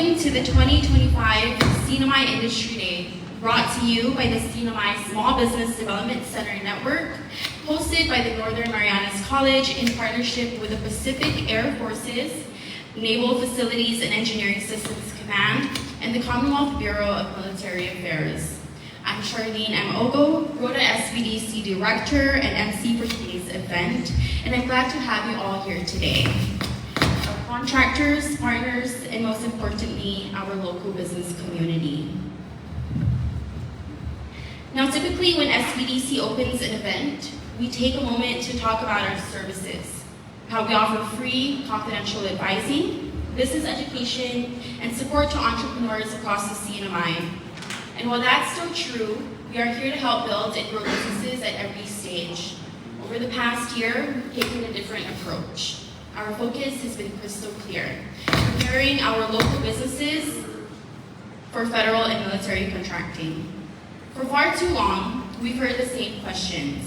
welcome to the 2025 CNMI Industry Day, brought to you by the CNMI Small Business Development Center Network, hosted by the Northern Marianas College in partnership with the Pacific Air Forces, Naval Facilities and Engineering Systems Command, and the Commonwealth Bureau of Military Affairs. I'm Charlene M. Ogo, Rota SBDC Director and MC for today's event, and I'm glad to have you all here today. Our contractors, partners, and most importantly, our local business community. Now, typically when SBDC opens an event, we take a moment to talk about our services, how we offer free, confidential advising, business education, and support to entrepreneurs across the CNMI. And while that's still true, we are here to help build and grow businesses at every stage. Over the past year, we've taken a different approach. Our focus has been crystal clear, preparing our local businesses for federal and military contracting. For far too long, we've heard the same questions.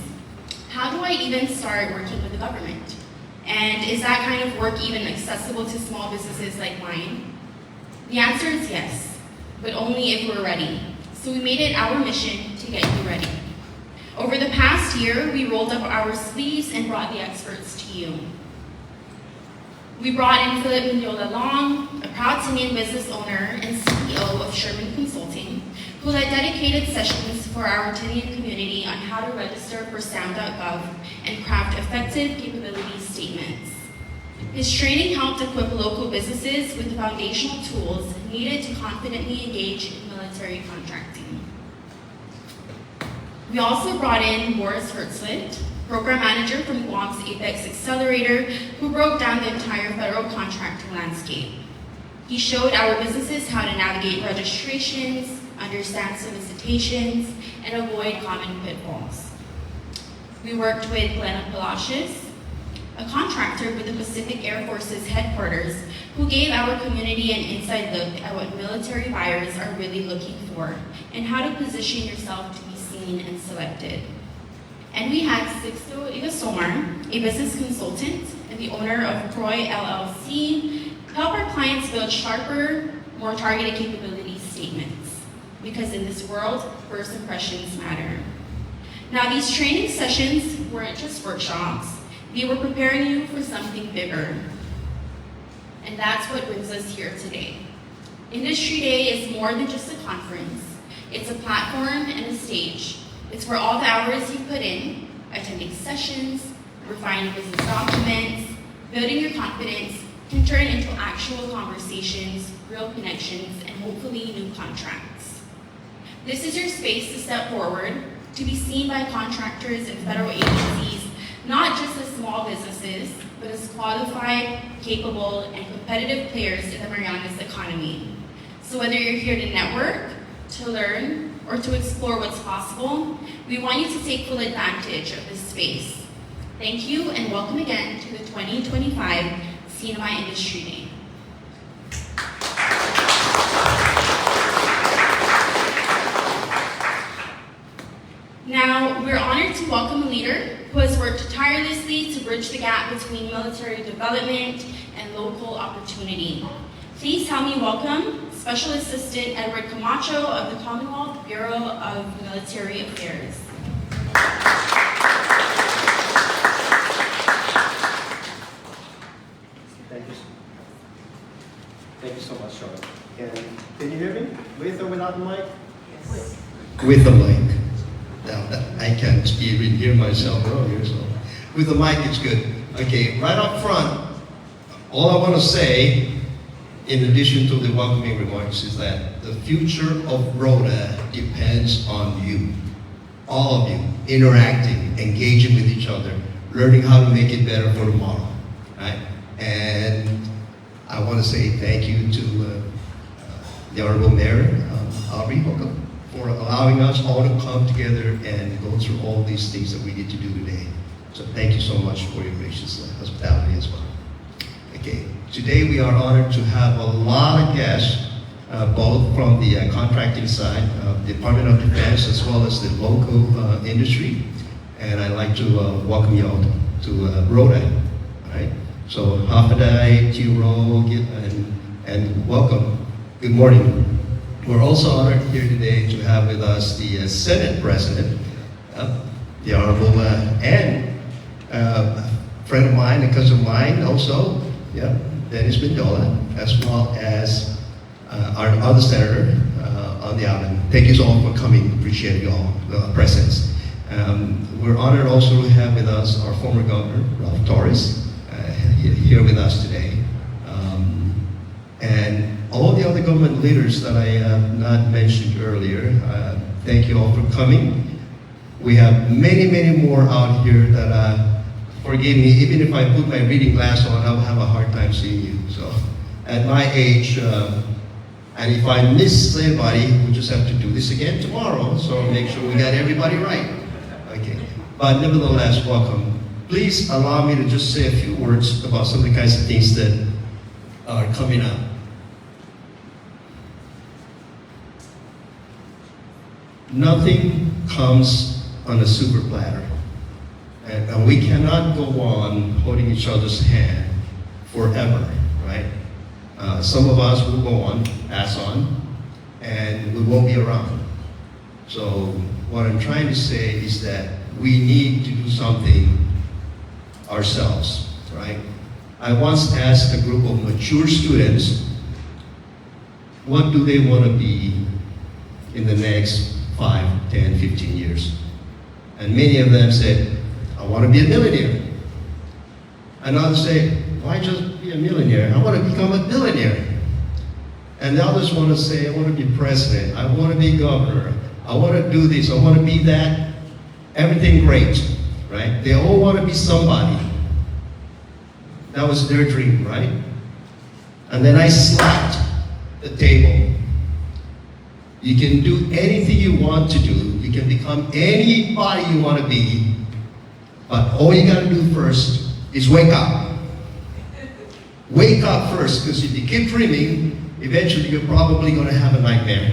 How do I even start working with the government? And is that kind of work even accessible to small businesses like mine? The answer is yes, but only if we're ready. So we made it our mission to get you ready. Over the past year, we rolled up our sleeves and brought the experts to you. We brought in Philip Mignola Long, a proud Tinian business owner and CEO of Sherman Consulting, who led dedicated sessions for our Tinian community on how to register for SAM.gov and craft effective capability statements. His training helped equip local businesses with the foundational tools needed to confidently engage in military contracting. We also brought in Boris Hertzlet, program manager from Guam's Apex Accelerator, who broke down the entire federal contracting landscape. He showed our businesses how to navigate registrations, understand solicitations, and avoid common pitfalls. We worked with Glenna Palacios, a contractor with the Pacific Air Forces headquarters, who gave our community an inside look at what military buyers are really looking for and how to position yourself to be seen and selected. And we had Sixto Igasomar, a business consultant and the owner of Troy LLC, help our clients build sharper, more targeted capability statements. Because in this world, first impressions matter. Now, these training sessions weren't just workshops. They were preparing you for something bigger. And that's what brings us here today. Industry Day is more than just a conference. It's a platform and a stage. It's where all the hours you put in, attending sessions, refining business documents, building your confidence, can turn into actual conversations, real connections, and hopefully new contracts. This is your space to step forward, to be seen by contractors and federal agencies, not just as small businesses, but as qualified, capable, and competitive players in the Marianas economy. So whether you're here to network, to learn, or to explore what's possible, we want you to take full advantage of this space. Thank you, and welcome again to the 2025 CNMI Industry Day. Now, we're honored to welcome a leader who has worked tirelessly to bridge the gap between military development and local opportunity. Please help me welcome Special Assistant Edward Camacho of the Commonwealth Bureau of Military Affairs. Thank you so much, Charlotte. Can you hear me? With or without the mic? Yes. With the mic. Now, I can't even hear myself earlier, so with the mic it's good. Okay, right up front, all I want to say, in addition to the welcoming remarks, is that the future of Rota depends on you. All of you, interacting, engaging with each other, learning how to make it better for tomorrow, right? And I want to say thank you to the Honorable Mayor, Aubrey, for allowing us all to come together and go through all these things that we need to do today. So thank you so much for your gracious hospitality as well. Okay, today we are honored to have a lot of guests, both from the contracting side, Department of Defense, as well as the local industry. And I'd like to welcome you all to Rota, right? So Hafadai, Tiro, and welcome Good morning. We're also honored here today to have with us the Senate President, the Honorable and a friend of mine, a cousin of mine also, Dennis Mendola, as well as our other senator on the island. Thank you all for coming. Appreciate you all presence. We're honored also to have with us our former governor, Ralph Torres, here with us today. And all the other government leaders that I have not mentioned earlier, thank you all for coming. We have many, many more out here that, forgive me, even if I put my reading glass on, I will have a hard time seeing you. So at my age, and if I miss anybody, we just have to do this again tomorrow, so make sure we got everybody right. Okay, but nevertheless, welcome. Please allow me to just say a few words about some of the kinds of things that are coming up. Nothing comes on a super platter. And we cannot go on holding each other's hand forever, right? Some of us will go on, pass on, and we won't be around. So what I'm trying to say is that we need to do something ourselves, right? I once asked a group of mature students, what do they want to be in the next 5, 10, 15 years? And many of them said, I want to be a millionaire. And others say, why just be a millionaire? I want to become a billionaire. And the others want to say, I want to be president. I want to be governor. I want to do this. I want to be that. Everything great, right? They all want to be somebody. That was their dream, right? And then I slapped the table. You can do anything you want to do. You can become anybody you want to be. But all you got to do first is wake up. Wake up first, because if you keep dreaming, eventually you're probably going to have a nightmare.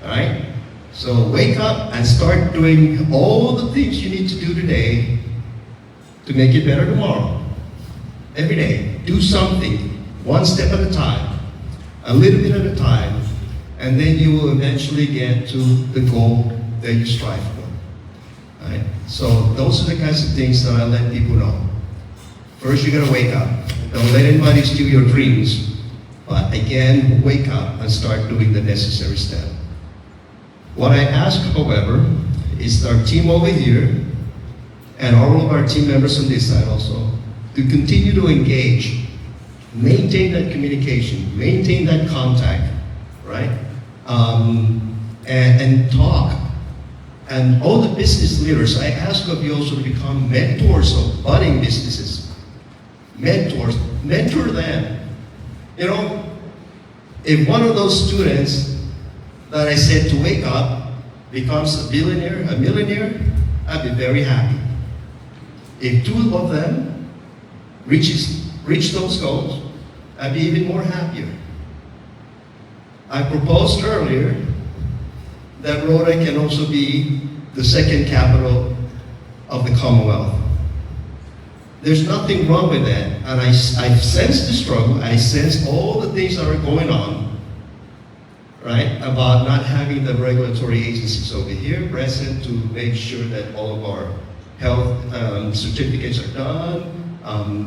All right? So wake up and start doing all the things you need to do today to make it better tomorrow. Every day, do something, one step at a time, a little bit at a time, and then you will eventually get to the goal that you strive for. All right? So those are the kinds of things that I let people know. First, you gotta wake up. Don't let anybody steal your dreams. But again, wake up and start doing the necessary step. What I ask, however, is our team over here, and all of our team members on this side also, to continue to engage, maintain that communication, maintain that contact, right? And talk. And all the business leaders, I ask of you also to become mentors of budding businesses. Mentors, mentor them. You know, if one of those students that I said to wake up becomes a billionaire, a millionaire, I'd be very happy. If two of them reach those goals, I'd be even more happier. I proposed earlier that Rota can also be the second capital of the Commonwealth. There's nothing wrong with that, and I sense the struggle, I sense all the things that are going on, right, about not having the regulatory agencies over here present to make sure that all of our health certificates are done,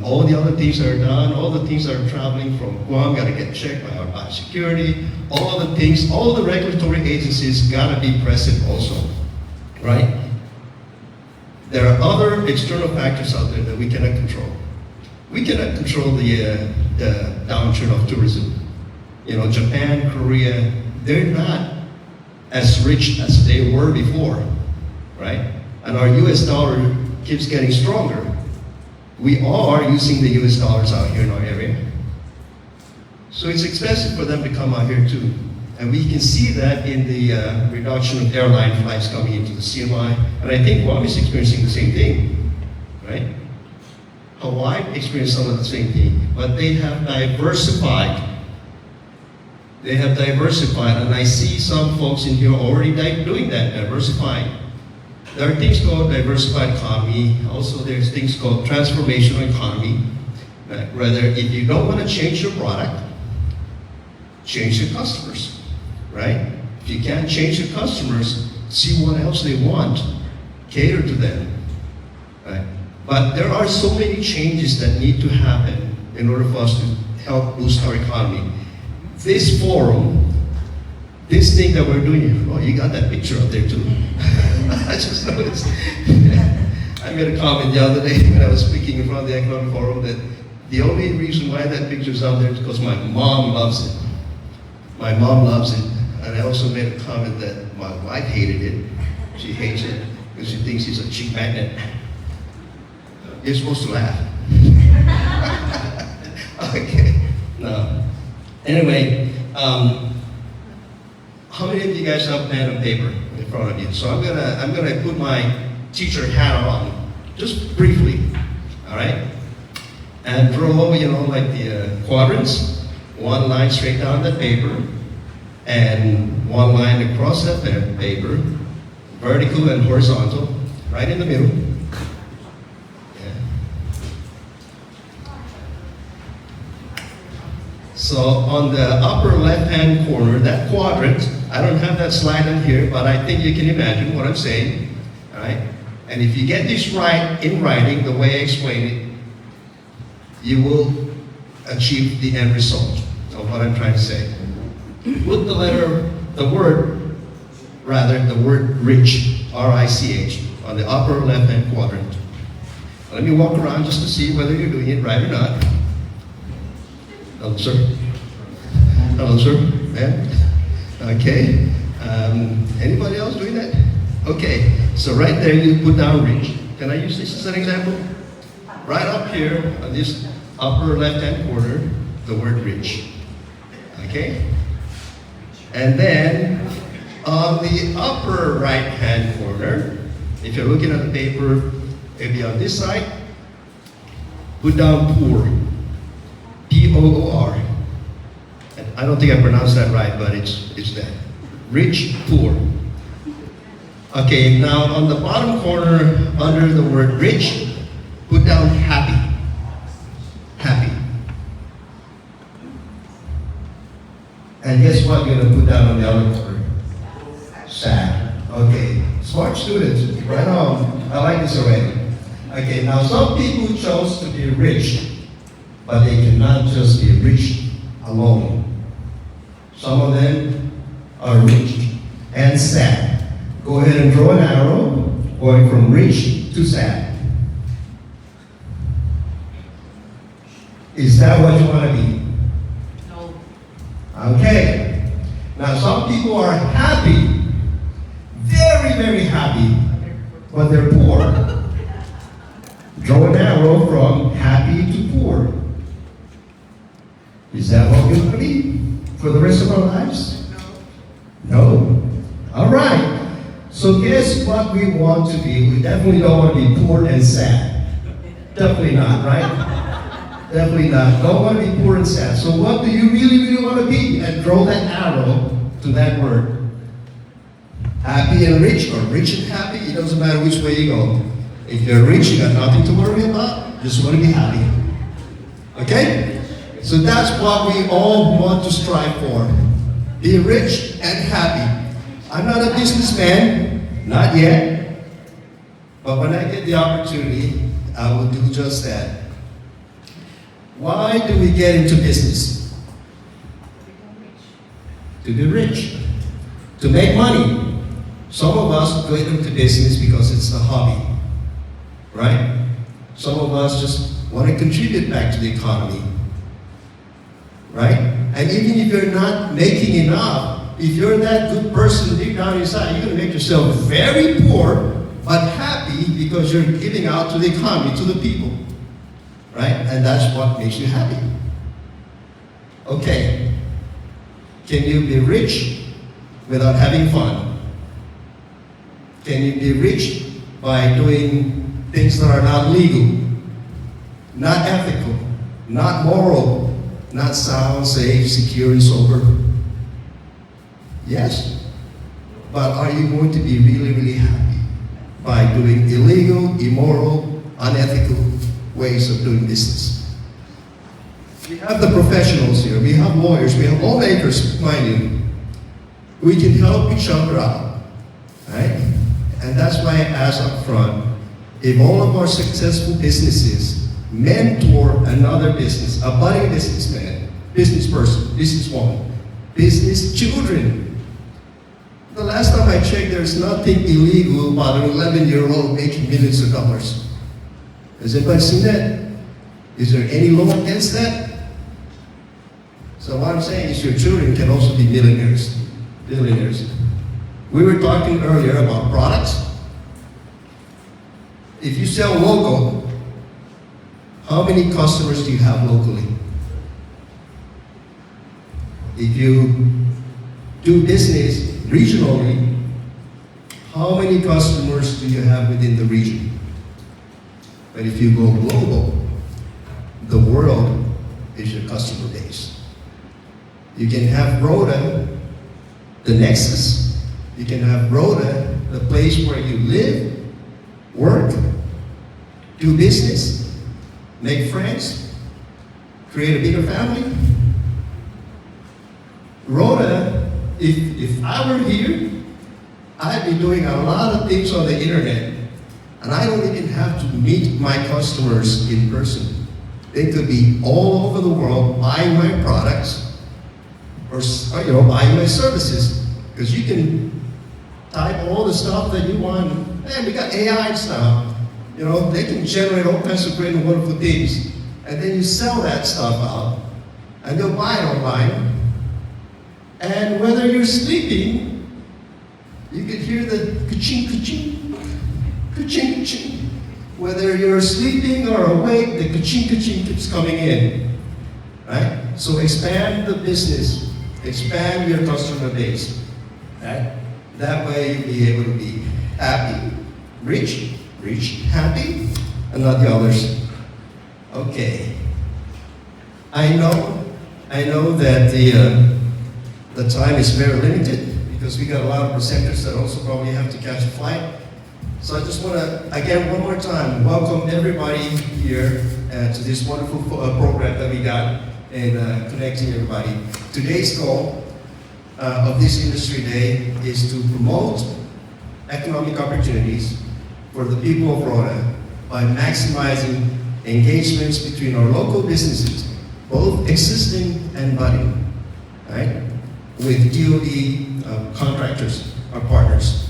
all the other things are done, all the things that are traveling from Guam got to get checked by our biosecurity, all the things, all the regulatory agencies got to be present also, right? There are other external factors out there that we cannot control. We cannot control the downturn of tourism. You know, Japan, Korea, they're not as rich as they were before, right? And our US dollar keeps getting stronger. We are using the US dollars out here in our area. So it's expensive for them to come out here too. And we can see that in the reduction of airline flights coming into the CMI. And I think Guam is experiencing the same thing, right? Hawaii experienced some of the same thing, but they have diversified. They have diversified, and I see some folks in here already doing that, diversifying. There are things called diversified economy. Also, there's things called transformational economy. Rather, if you don't want to change your product, change your customers, right? If you can't change your customers, see what else they want, cater to them, right? But there are so many changes that need to happen in order for us to help boost our economy. This forum, this thing that we're doing, oh, you got that picture up there too. I just noticed. I made a comment the other day when I was speaking in front of the Economic Forum that the only reason why that picture's out there is because my mom loves it. My mom loves it. And I also made a comment that my wife hated it. She hates it because she thinks it's a cheap magnet. You're supposed to laugh. Okay. No. Anyway, how many of you guys have pen and paper in front of you? So I'm gonna put my teacher hat on, just briefly, all right? And draw, like the quadrants, one line straight down the paper, and one line across that paper, vertical and horizontal, right in the middle. Yeah. So on the upper left-hand corner, that quadrant, I don't have that slide on here, but I think you can imagine what I'm saying, all right? And if you get this right in writing, the way I explain it, you will achieve the end result of what I'm trying to say. Put the word rich, R-I-C-H, on the upper left-hand quadrant. Let me walk around just to see whether you're doing it right or not. Hello, sir. Hello, sir. Ma'am. Okay. Anybody else doing that? Okay. So right there, you put down rich. Can I use this as an example? Right up here on this upper left-hand corner, the word rich. Okay? And then on the upper right-hand corner, if you're looking at the paper, maybe on this side, put down poor. P-O-O-R. And I don't think I pronounced that right, but it's that. Rich, poor. Okay, now on the bottom corner, under the word rich, put down happy. Happy. And guess what you're gonna put down on the other corner? Sad. Okay, smart students, right on. I like this already. Okay, now some people chose to be rich, but they cannot just be rich alone. Some of them are rich and sad. Go ahead and draw an arrow going from rich to sad. Is that what you want to be? No. Okay. Now some people are happy, very, very happy, but they're poor. Draw an arrow from happy to poor. Is that what we want to be for the rest of our lives? No. All right. So guess what we want to be? We definitely don't want to be poor and sad. Definitely not, right? Definitely not. Don't want to be poor and sad. So what do you really, really want to be? And draw that arrow to that word. Happy and rich, or rich and happy. It doesn't matter which way you go. If you're rich, you got nothing to worry about. Just want to be happy. Okay? So that's what we all want to strive for. Be rich and happy. I'm not a businessman, not yet. But when I get the opportunity, I will do just that. Why do we get into business? To be rich. To make money. Some of us go into business because it's a hobby. Right? Some of us just want to contribute back to the economy. Right? And even if you're not making enough, if you're that good person deep down inside, you're going to make yourself very poor, but happy because you're giving out to the economy, to the people. Right? And that's what makes you happy. Okay. Can you be rich without having fun? Can you be rich by doing things that are not legal, not ethical, not moral, not sound, safe, secure, and sober? Yes. But are you going to be really, really happy by doing illegal, immoral, unethical ways of doing business? We have the professionals here, we have lawyers, we have lawmakers, mind you. We can help each other out, right? And that's why I ask up front, if all of our successful businesses mentor another business, a budding businessman, business person, businesswoman, business children. The last time I checked, there's nothing illegal about an 11-year-old making millions of dollars. Has anybody seen that? Is there any law against that? So what I'm saying is your children can also be millionaires, billionaires. We were talking earlier about products. If you sell local, how many customers do you have locally? If you do business regionally, how many customers do you have within the region? But if you go global, the world is your customer base. You can have Rota, the nexus. You can have Rota, the place where you live, work, do business, make friends, create a bigger family. Rota, if I were here, I'd be doing a lot of things on the internet, and I don't even have to meet my customers in person. They could be all over the world buying my products or buying my services, because you can type all the stuff that you want. Man, we got AIs now. They can generate all kinds of great and wonderful things, and then you sell that stuff out, and they'll buy it online. And whether you're sleeping, you could hear the ka-ching, ka-ching, ka-ching, ka-ching. Whether you're sleeping or awake, the ka-ching, ka-ching keeps coming in, right? So expand the business, expand your customer base, right? That way you'll be able to be happy, rich, happy, and not the others. Okay. I know that the time is very limited because we got a lot of presenters that also probably have to catch a flight. So I just want to, again, one more time, welcome everybody here to this wonderful program that we got and connecting everybody. Today's goal of this Industry Day is to promote economic opportunities for the people of Rota by maximizing engagements between our local businesses, both existing and budding, right? With DoD contractors, our partners.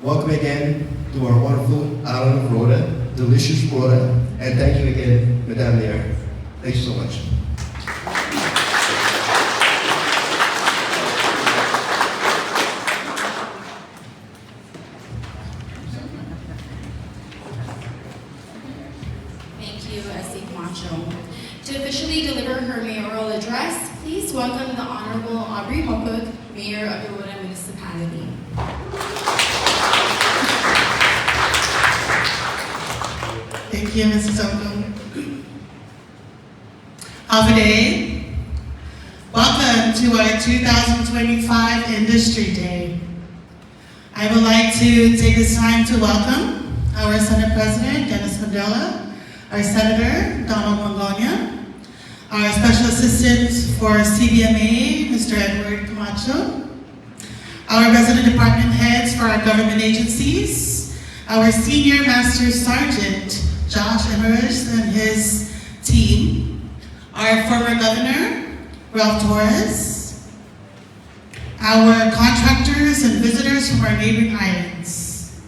Welcome again to our wonderful island of Rota, delicious Rota, and thank you again, Madame Mayor. Thank you so much. Thank you, S.A. Camacho. To officially deliver her mayoral address, please welcome the Honorable Aubrey Mokuk, Mayor of the Rota Municipality. Thank you, Mrs. Okum. Day. Welcome to our 2025 Industry Day. I would like to take this time to welcome our Senate President, Dennis Mandela, our Senator, Donald Mongonia, our Special Assistant for CDMA, Mr. Edward Camacho, our resident department heads for our government agencies, our Senior Master Sergeant, Josh Emmerich and his team, our former Governor, Ralph Torres, our contractors and visitors from our neighboring islands.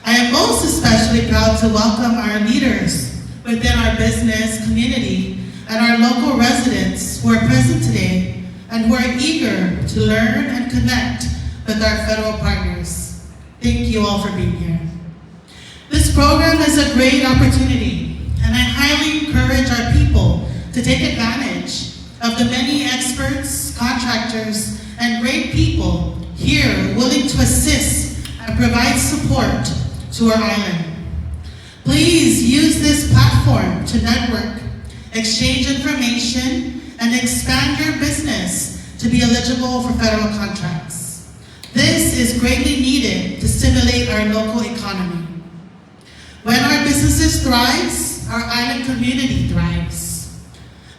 I am most especially proud to welcome our leaders within our business community and our local residents who are present today and who are eager to learn and connect with our federal partners. Thank you all for being here. This program is a great opportunity, and I highly encourage our people to take advantage of the many experts, contractors, and great people here willing to assist and provide support to our island. Please use this platform to network, exchange information, and expand your business to be eligible for federal contracts. This is greatly needed to stimulate our local economy. When our businesses thrive, our island community thrives.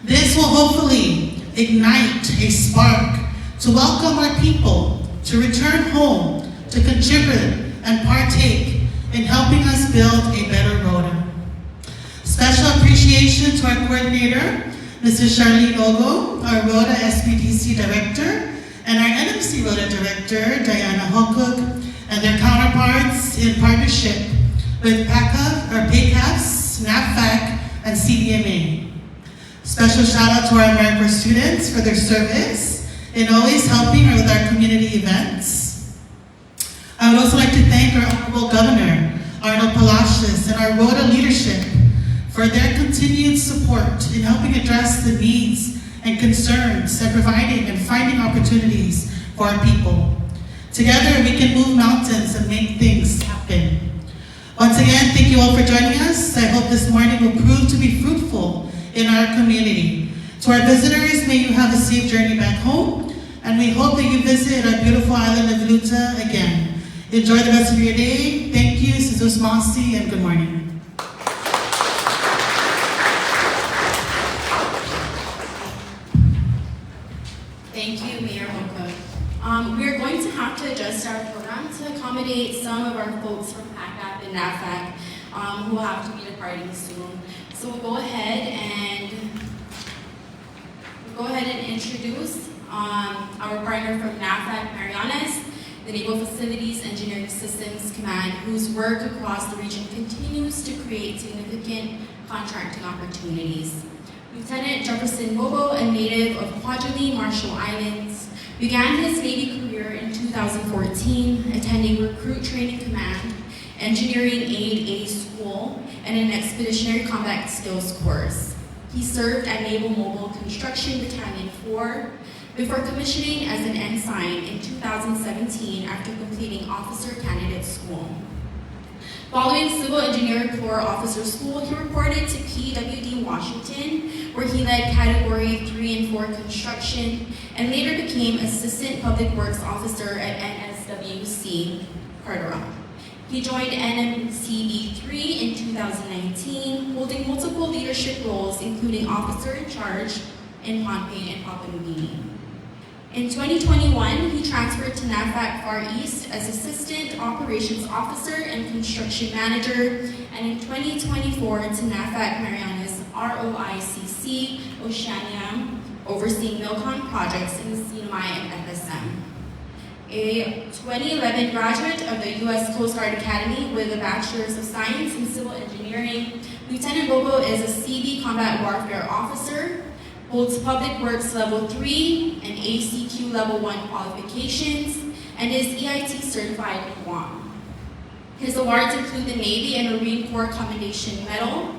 This will hopefully ignite a spark to welcome our people to return home, to contribute and partake in helping us build a better Rota. Special appreciation to our coordinator, Mrs. Charlene Ogo, our Rota SPDC Director, and our NMC Rota Director, Diana Hokuk, and their counterparts in partnership with PACAF, or PACAF, NAVFAC, and CDMA. Special shout out to our AmeriCorps students for their service in always helping with our community events. I would also like to thank our Honorable Governor, Arnold Palacios, and our Rota leadership for their continued support in helping address the needs and concerns and providing and finding opportunities for our people. Together, we can move mountains and make things happen. Once again, thank you all for joining us. I hope this morning will prove to be fruitful in our community. To our visitors, may you have a safe journey back home, and we hope that you visit our beautiful island of Rota again. Enjoy the rest of your day. Thank you, Sizus Masi, and good morning. Thank you, Mayor Hoka. We are going to have to adjust our program to accommodate some of our folks from PACAF and NAVFAC who have to be departing soon. So we'll go ahead and introduce our partner from NAVFAC, Marianas, the Naval Facilities Engineering Systems Command, whose work across the region continues to create significant contracting opportunities. Lieutenant Jefferson Bobo, a native of Kwajalein, Marshall Islands, began his Navy career in 2014, attending Recruit Training Command, Engineering Aid A School, and an Expeditionary Combat Skills course. He served at Naval Mobile Construction Battalion 4 before commissioning as an ensign in 2017 after completing Officer Candidate School. Following Civil Engineer Corps Officer School, he reported to PWD Washington, where he led Category 3 and 4 construction, and later became Assistant Public Works Officer at NSWC Carteret. He joined NMCB3 in 2019, holding multiple leadership roles, including Officer in Charge in Pohnpei and Papua New Guinea. In 2021, he transferred to NAVFAC Far East as Assistant Operations Officer and Construction Manager, and in 2024 to NAVFAC Marianas ROICC Oceania, overseeing MILCON projects in the CNMI and FSM. A 2011 graduate of the U.S. Coast Guard Academy with a Bachelor's of Science in Civil Engineering, Lieutenant Bobo is a CB Combat Warfare Officer, holds Public Works Level 3 and ACQ Level 1 qualifications, and is EIT certified in Guam. His awards include the Navy and Marine Corps Commendation Medal,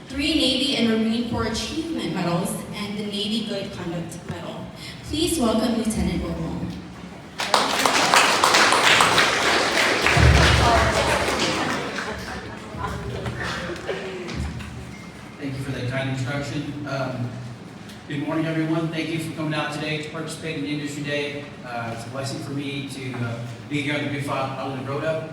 3 Navy and Marine Corps Achievement Medals, and the Navy Good Conduct Medal. Please welcome Lieutenant Bobo. Thank you for that kind introduction. Good morning, everyone. Thank you for coming out today to participate in the Industry Day. It's a blessing for me to be here on the beautiful island of Rota.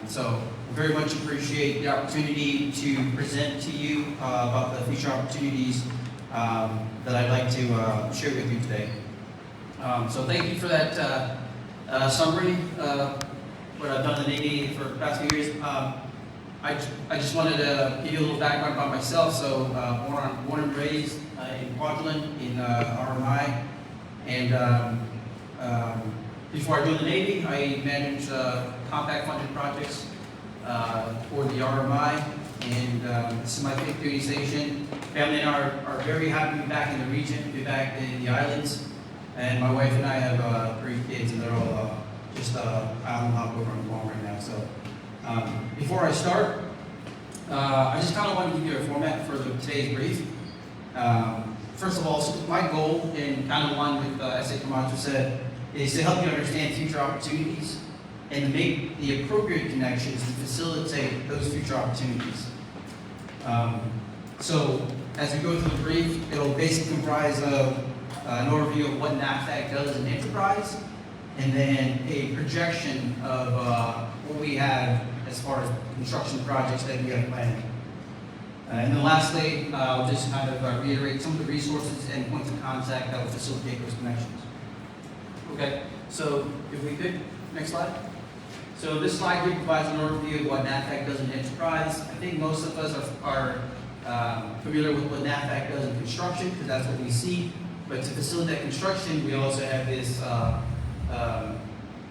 So very much appreciate the opportunity to present to you about the future opportunities that I'd like to share with you today. So thank you for that summary, what I've done in the Navy for the past few years. I just wanted to give you a little background about myself. So born and raised in Kwajalein in RMI, and before I joined the Navy, I managed compact funded projects for the RMI, and this is my 5th duty station. Family and I are very happy to be back in the region, be back in the islands, and my wife and I have 3 kids, and they're all just island hop over on Guam right now. So before I start, I just kind of want to give you a format for today's brief. First of all, so my goal, and kind of in line with S.A. Camacho said, is to help you understand future opportunities and to make the appropriate connections to facilitate those future opportunities. So as we go through the brief, it'll basically comprise of an overview of what NAVFAC does in enterprise, and then a projection of what we have as far as construction projects that we have planned. And then lastly, I'll just kind of reiterate some of the resources and points of contact that will facilitate those connections. Okay, so if we could, next slide. So this slide here provides an overview of what NAVFAC does in enterprise. I think most of us are familiar with what NAVFAC does in construction, because that's what we see. But to facilitate construction, we also have this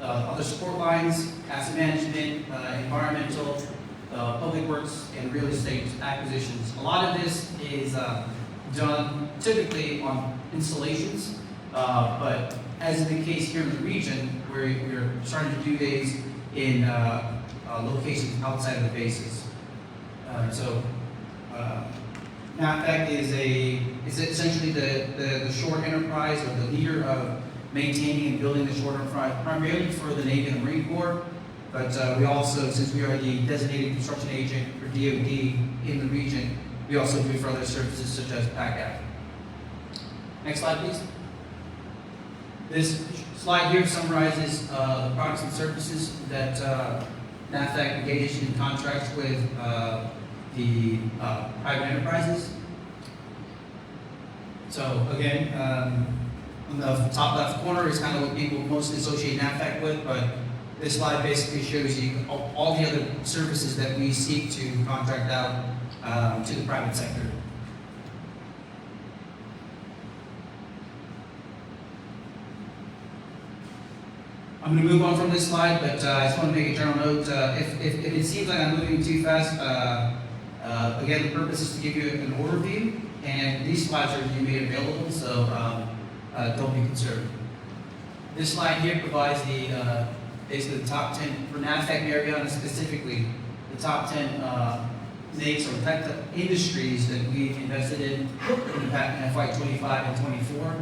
other support lines, asset management, environmental, public works, and real estate acquisitions. A lot of this is done typically on installations, but as is the case here in the region, we're starting to do these in locations outside of the bases. NAVFAC is essentially the shore enterprise, or the leader of maintaining and building the shore enterprise, primarily for the Navy and the Marine Corps. But we also, since we are the designated construction agent for DoD in the region, we also do it for other services such as PACAF. Next slide, please. This slide here summarizes the products and services that NAVFAC engaged in contracts with the private enterprises. So again, on the top left corner is kind of what people mostly associate NAVFAC with, but this slide basically shows you all the other services that we seek to contract out to the private sector. I'm going to move on from this slide, but I just want to make a general note. If it seems like I'm moving too fast, again, the purpose is to give you an overview, and these slides are being made available, so don't be concerned. This slide here provides basically the top 10, for NAVFAC Mayoral specifically, the top 10 NAICS or tech industries that we invested in FY 25 and 24.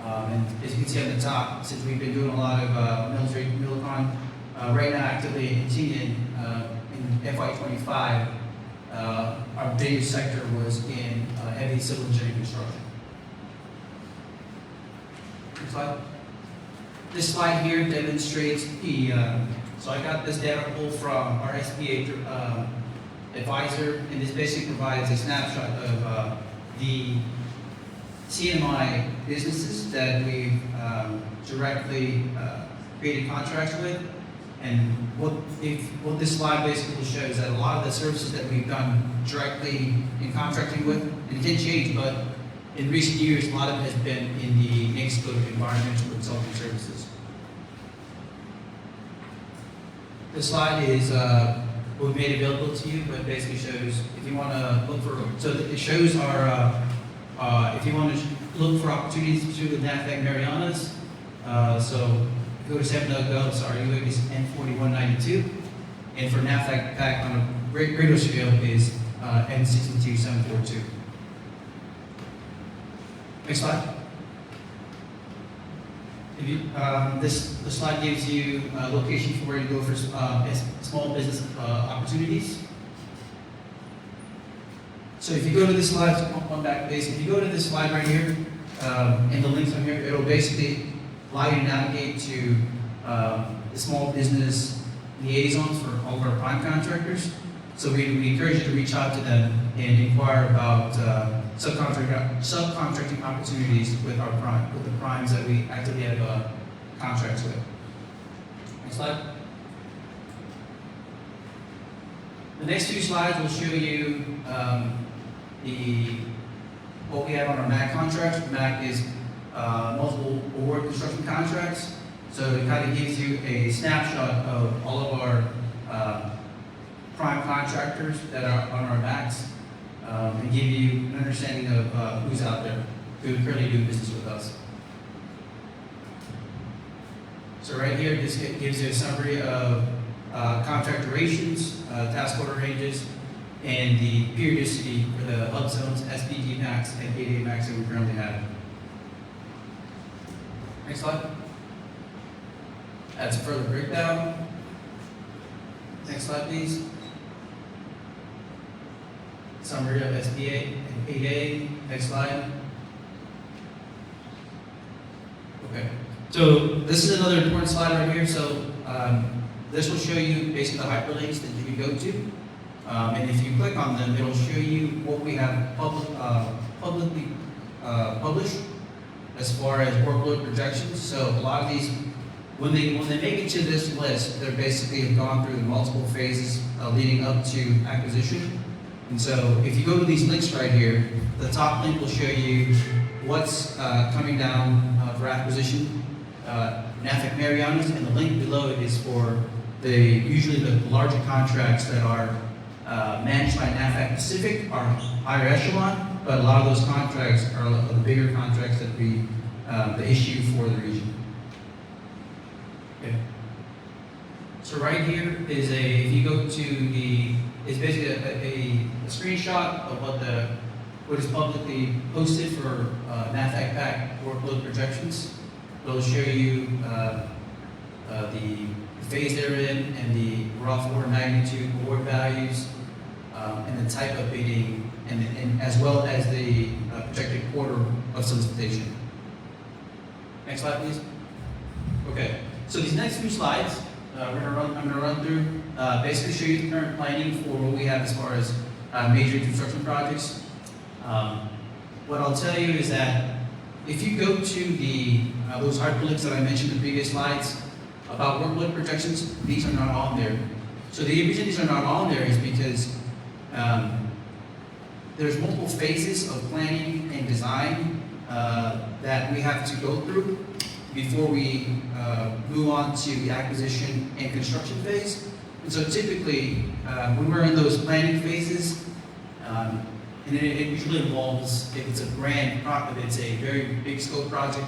And as you can see on the top, since we've been doing a lot of military millicon, right now actively in FY 25, our biggest sector was in heavy civil engineering construction. Next slide. This slide here demonstrates the, so I got this data pull from our SBA advisor, and this basically provides a snapshot of the CMI businesses that we've directly created contracts with. And what this slide basically shows that a lot of the services that we've done directly in contracting with, and it can change, but in recent years, a lot of it has been in the NAICS scope of environmental consulting services. This slide is what we made available to you, but basically shows if you want to look for, so it shows our, if you want to look for opportunities through the NAVFAC Marianas, so if you go to 7.0, sorry, UAV is N4192, and for NAVFAC PAC on a greater scale is N62742. Next slide. If you, this slide gives you a location for where you go for small business opportunities. So if you go to this slide, on back base, if you go to this slide right here, and the links on here, it'll basically allow you to navigate to the small business liaisons for all of our prime contractors. So we encourage you to reach out to them and inquire about subcontracting opportunities with the primes that we actively have contracts with. Next slide. The next few slides will show you what we have on our MAC contracts. MAC is multiple award construction contracts. So it kind of gives you a snapshot of all of our prime contractors that are on our MACs, and give you an understanding of who's out there who currently do business with us. So right here, this gives you a summary of contract durations, task order ranges, and the periodicity for the HUD zones, SPD max, and 88 max that we currently have. Next slide. That's a further breakdown. Next slide, please. Summary of SBA and 8A. Next slide. Okay. So this is another important slide right here. So this will show you basically the hyperlinks that you can go to. And if you click on them, it'll show you what we have publicly published as far as workload projections. So a lot of these, when they make it to this list, they're basically have gone through the multiple phases leading up to acquisition. And so if you go to these links right here, the top link will show you what's coming down for acquisition, NAVFAC Marianas, and the link below it is for usually the larger contracts that are managed by NAVFAC Pacific, are higher echelon, but a lot of those contracts are the bigger contracts that we the issue for the region. Okay. So right here is if you go to it's basically a screenshot of what is publicly posted for NAVFAC PAC workload projections. It'll show you the phase they're in and the rough order magnitude, award values, and the type of bidding, and as well as the projected quarter of solicitation. Next slide, please. Okay, so these next few slides, I'm gonna run through, basically show you the current planning for what we have as far as major construction projects. What I'll tell you is that if you go to those hyperlinks that I mentioned in the previous slides about workload projections, these are not on there. So the reason these are not on there is because there's multiple phases of planning and design that we have to go through before we move on to the acquisition and construction phase. And so typically, when we're in those planning phases, and it usually involves, if it's a if it's a very big scope project,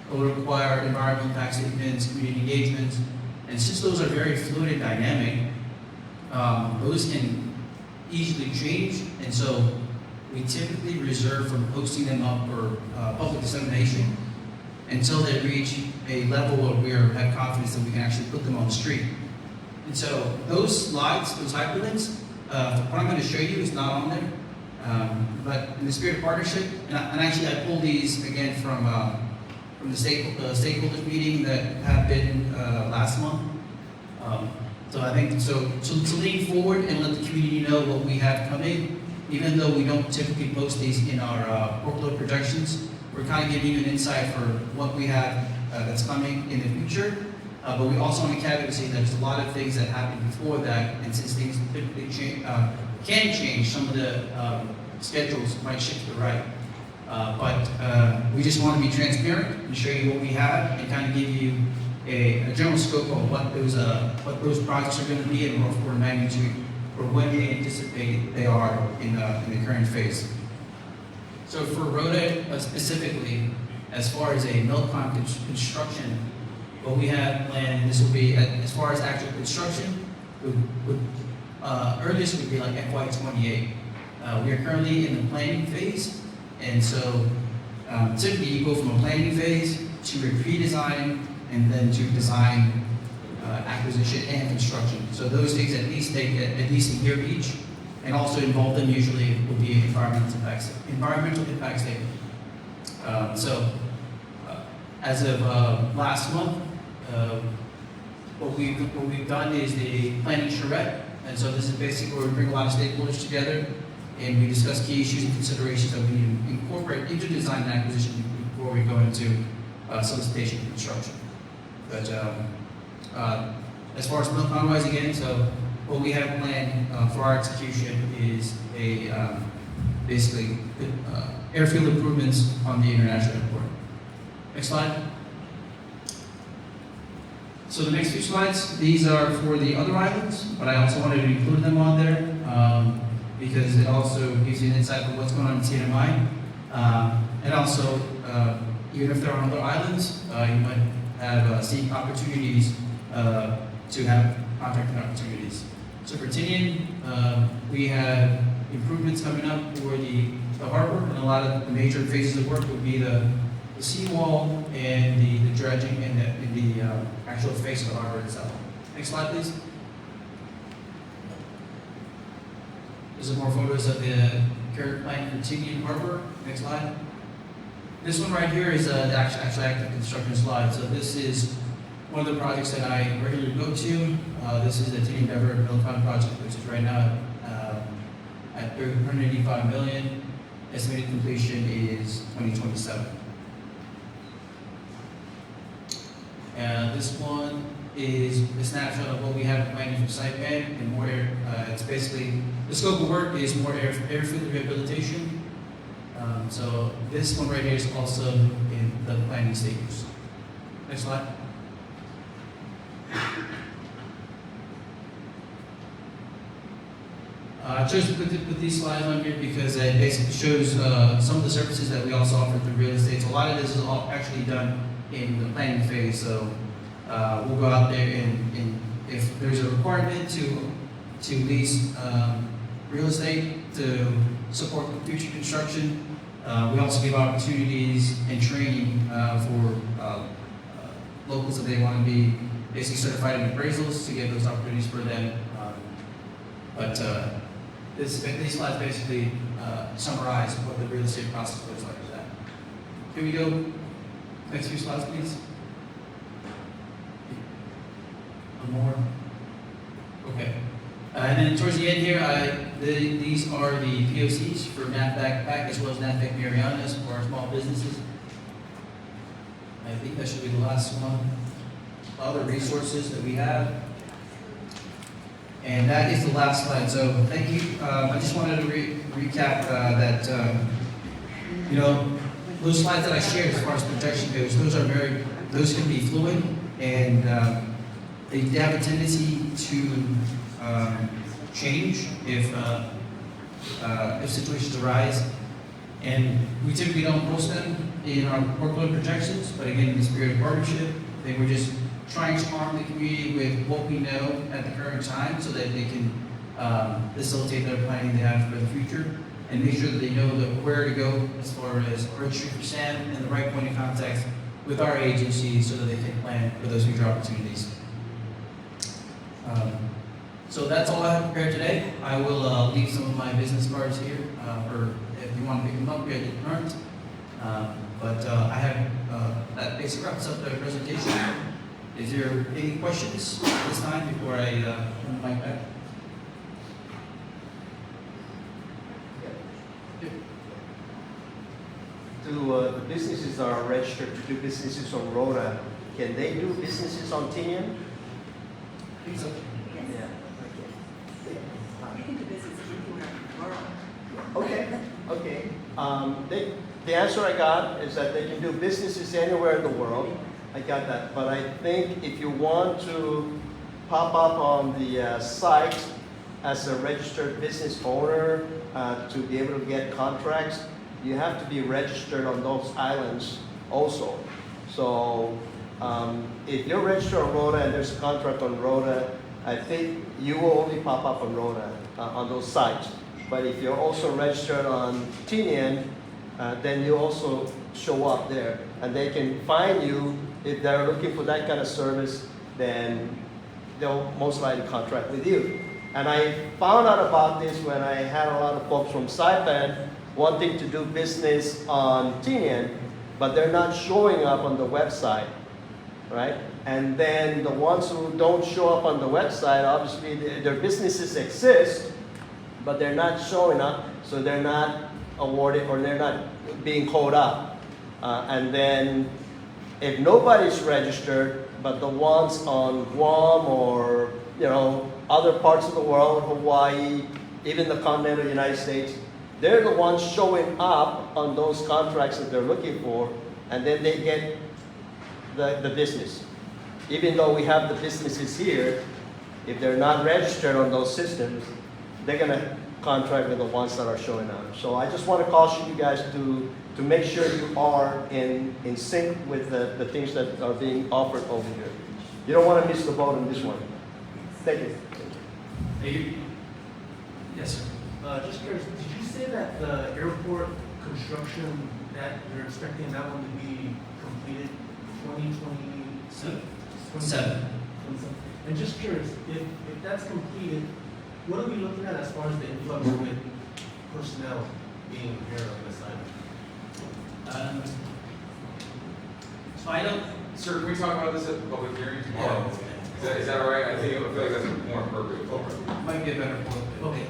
it will require environmental impact statements, community engagements, and since those are very fluid and dynamic, those can easily change, and so we typically reserve from posting them up for public dissemination until they reach a level where we have confidence that we can actually put them on the street. And so those slides, those hyperlinks, what I'm going to show you is not on there. But in the spirit of partnership, and actually I pulled these again from the stakeholders meeting that happened last month. So I think to lean forward and let the community know what we have coming, even though we don't typically post these in our workload projections, we're kind of giving you an insight for what we have that's coming in the future. But we also want to caveat to say that there's a lot of things that happened before that, and since things typically can change, some of the schedules might shift to the right. But we just want to be transparent and show you what we have and kind of give you a general scope of what those projects are going to be and rough order magnitude for when we anticipate they are in the current phase. So for Rota specifically, as far as a Milcom construction, what we have planned, this will be, as far as actual construction, earliest would be like FY28. We are currently in the planning phase, and so typically you go from a planning phase to a pre-design and then to design, acquisition, and construction. So those things at least take at least a year each, and also involved in usually will be environmental impact statement. As of last month, what we've done is the planning charrette, and so this is basically where we bring a lot of stakeholders together, and we discuss key issues and considerations that we need to incorporate into design and acquisition before we go into solicitation and construction. But as far as Milcom-wise again, so what we have planned for our execution is basically airfield improvements on the international airport. Next slide. So the next few slides, these are for the other islands, but I also wanted to include them on there because it also gives you an insight of what's going on in CNMI. And also, even if they're on other islands, you might have seek opportunities to have contracting opportunities. So for Tinian, we have improvements coming up for the harbor, and a lot of the major phases of work would be the seawall and the dredging and the actual face of the harbor itself. Next slide, please. These are more photos of the current plan for Tinian Harbor. Next slide. This one right here is the actual active construction slide. So this is one of the projects that I regularly go to. This is the Tinian Milcom project, which is right now at $385 million. Estimated completion is 2027. And this one is a snapshot of what we have planning for site plan and more air. It's basically, the scope of work is more airfield rehabilitation. So this one right here is also in the planning stages. Next slide. I chose to put these slides on here because it basically shows some of the services that we also offer through real estate. So a lot of this is all actually done in the planning phase. So we'll go out there and if there's a requirement to lease real estate to support future construction, we also give opportunities and training for locals that they want to be basically certified in appraisals to give those opportunities for them. These slides basically summarize what the real estate process looks like for that. Here we go. Next few slides, please. One more. Okay. And then towards the end here, these are the POCs for NAVFAC as well as NAVFAC Marianas for our small businesses. I think that should be the last one. Other resources that we have. And that is the last slide. So thank you. I just wanted to recap that, those slides that I shared as far as projection goes, those can be fluid and they have a tendency to change if situations arise. And we typically don't post them in our workload projections, but again, in the spirit of partnership, they were just trying to arm the community with what we know at the current time so that they can facilitate their planning they have for the future and make sure that they know where to go as far as registering for SAM and the right point of contact with our agency so that they can plan for those future opportunities. So that's all I have prepared today. I will leave some of my business cards here for if you want to pick them up here at the front. I have that basically wraps up the presentation. Is there any questions at this time before I turn the mic back? Do the businesses that are registered to do businesses on Rota, can they do businesses on Tinian? I think so. Yeah. You can do business anywhere in the world. Okay. The answer I got is that they can do businesses anywhere in the world. I got that. But I think if you want to pop up on the site as a registered business owner to be able to get contracts, you have to be registered on those islands also. So if you're registered on Rota and there's a contract on Rota, I think you will only pop up on Rota on those sites. But if you're also registered on Tinian, then you also show up there. And they can find you. If they're looking for that kind of service, then they'll most likely contract with you. And I found out about this when I had a lot of folks from Saipan wanting to do business on Tinian, but they're not showing up on the website, right? And then the ones who don't show up on the website, obviously their businesses exist, but they're not showing up, so they're not awarded or they're not being called up. And then if nobody's registered, but the ones on Guam or other parts of the world, Hawaii, even the continental United States, they're the ones showing up on those contracts that they're looking for, and then they get the business. Even though we have the businesses here, if they're not registered on those systems, they're going to contract with the ones that are showing up. So I just want to caution you guys to make sure you are in sync with the things that are being offered over here. You don't want to miss the boat on this one. Thank you. Thank you. Yes, sir. Just curious, did you say that the airport construction that you're expecting that one to be completed 2027? 7. And just curious, if that's completed, what are we looking at as far as the influx with personnel being here on the side? So I don't. Sir, can we talk about this at the public hearing tomorrow? Yeah. Is that all right? I feel like that's more appropriate. Might be a better point. Okay.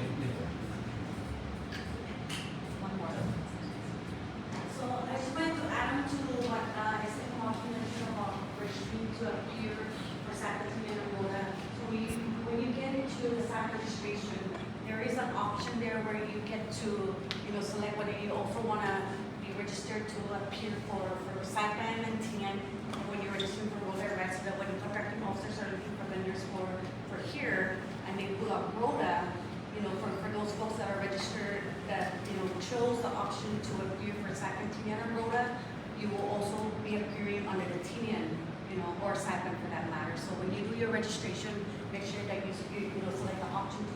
there where you get to, select whether you also want to be registered to appear for SACPAN and TN, and when you're registering for Rota, right, so that when the contracting officers are looking for vendors for here, and they pull up Rota, for those folks that are registered, that, chose the option to appear for SACPAN, TN, or Rota, you will also be appearing under the TN, or SACPAN for that matter. So when you do your registration, make sure that you select the option to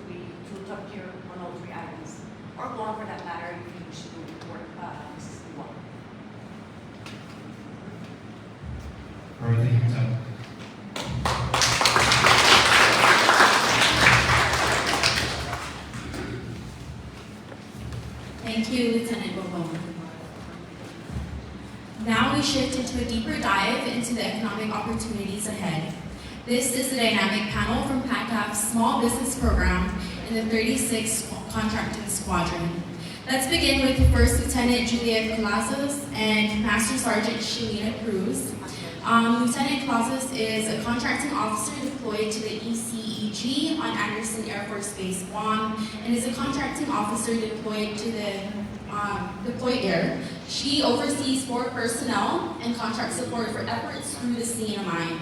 appear on all three items, or one for that matter if you wish to work Mrs. One. All right, thank you, Tom. Thank you, Lieutenant Bobo. Now we shift into a deeper dive into the economic opportunities ahead. This is the dynamic panel from PACAF's Small Business Program in the 36th Contracting Squadron. Let's begin with First Lieutenant Julia Colazos and Master Sergeant Shelina Cruz. Lieutenant Colazos is a contracting officer deployed to the ECEG on Anderson Air Force Base, Guam, and is a contracting officer deployed to the deployed air. She oversees 4 personnel and contract support for efforts through the CNMI.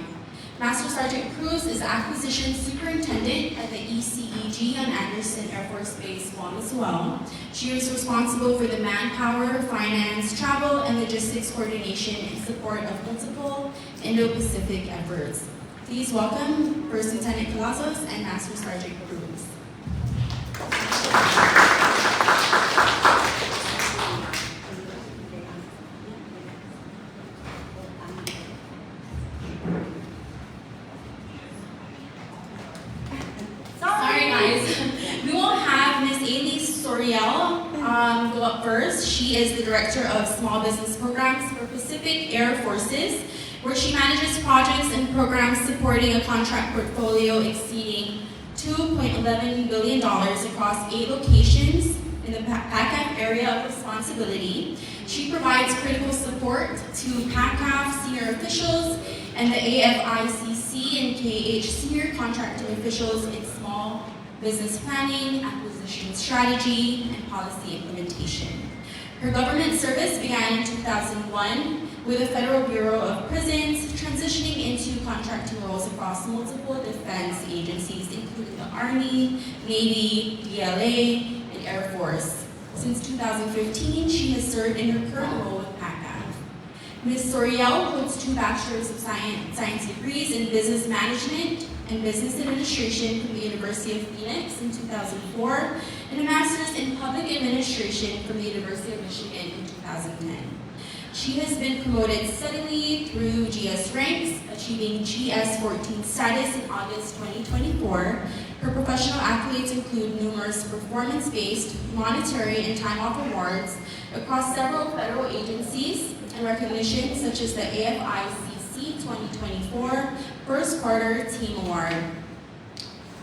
Master Sergeant Cruz is Acquisition Superintendent at the ECEG on Anderson Air Force Base, Guam as well. She is responsible for the manpower, finance, travel, and logistics coordination in support of multiple Indo-Pacific efforts. Please welcome First Lieutenant Colazos and Master Sergeant Cruz. Sorry guys, we will have Ms. Ailey Soriel go up first. She is the Director of Small Business Programs for Pacific Air Forces, where she manages projects and programs supporting a contract portfolio exceeding $2.11 billion across 8 locations in the PACAF area of responsibility. She provides critical support to PACAF senior officials and the AFICC and KH senior contracting officials in small business planning, acquisition strategy, and policy implementation. Her government service began in 2001 with the Federal Bureau of Prisons, transitioning into contracting roles across multiple defense agencies, including the Army, Navy, DLA, and Air Force. Since 2015, she has served in her current role with PACAF. Ms. Soriel holds 2 Bachelor's of Science degrees in Business Management and Business Administration from the University of Phoenix in 2004, and a Master's in Public Administration from the University of Michigan in 2010. She has been promoted steadily through GS ranks, achieving GS 14 status in August 2024. Her professional accolades include numerous performance-based, monetary, and time-off awards across several federal agencies, and recognition such as the AFICC 2024 First Quarter Team Award.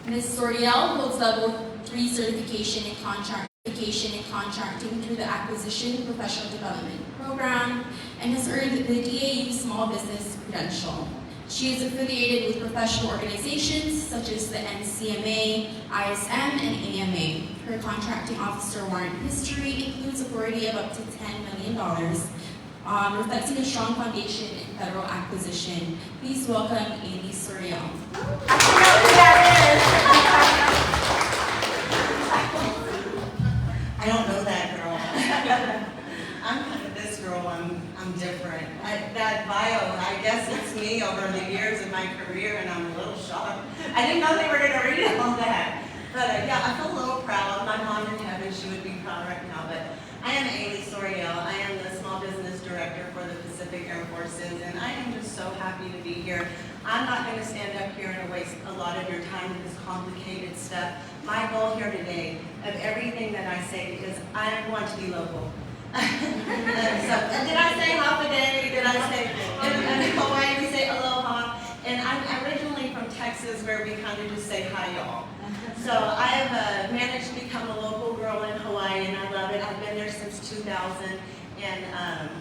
Ms. Soriel holds Level 3 certification in contracting through the Acquisition Professional Development Program and has earned the DAU Small Business Credential. She is affiliated with professional organizations such as the NCMA, ISM, and AMA. Her contracting officer warrant history includes authority of up to $10 million, reflecting a strong foundation in federal acquisition. Please welcome Ailey Soriel. I don't know that girl. I'm kind of this girl. I'm different. That bio, I guess it's me over the years of my career, and I'm a little shocked. I didn't know they were going to read all that. But yeah, I feel a little proud. My mom in heaven, she would be proud right now. But I am Ailey Soriel. I am the Small Business Director for the Pacific Air Forces, and I am just so happy to be here. I'm not going to stand up here and waste a lot of your time with this complicated stuff. My goal here today, of everything that I say, because I want to be local. So, did I say half a day? Did I say, in Hawaii we say aloha? And I'm originally from Texas, where we kind of just say hi y'all. So I have managed to become a local girl in Hawaii, and I love it. I've been there since 2000, and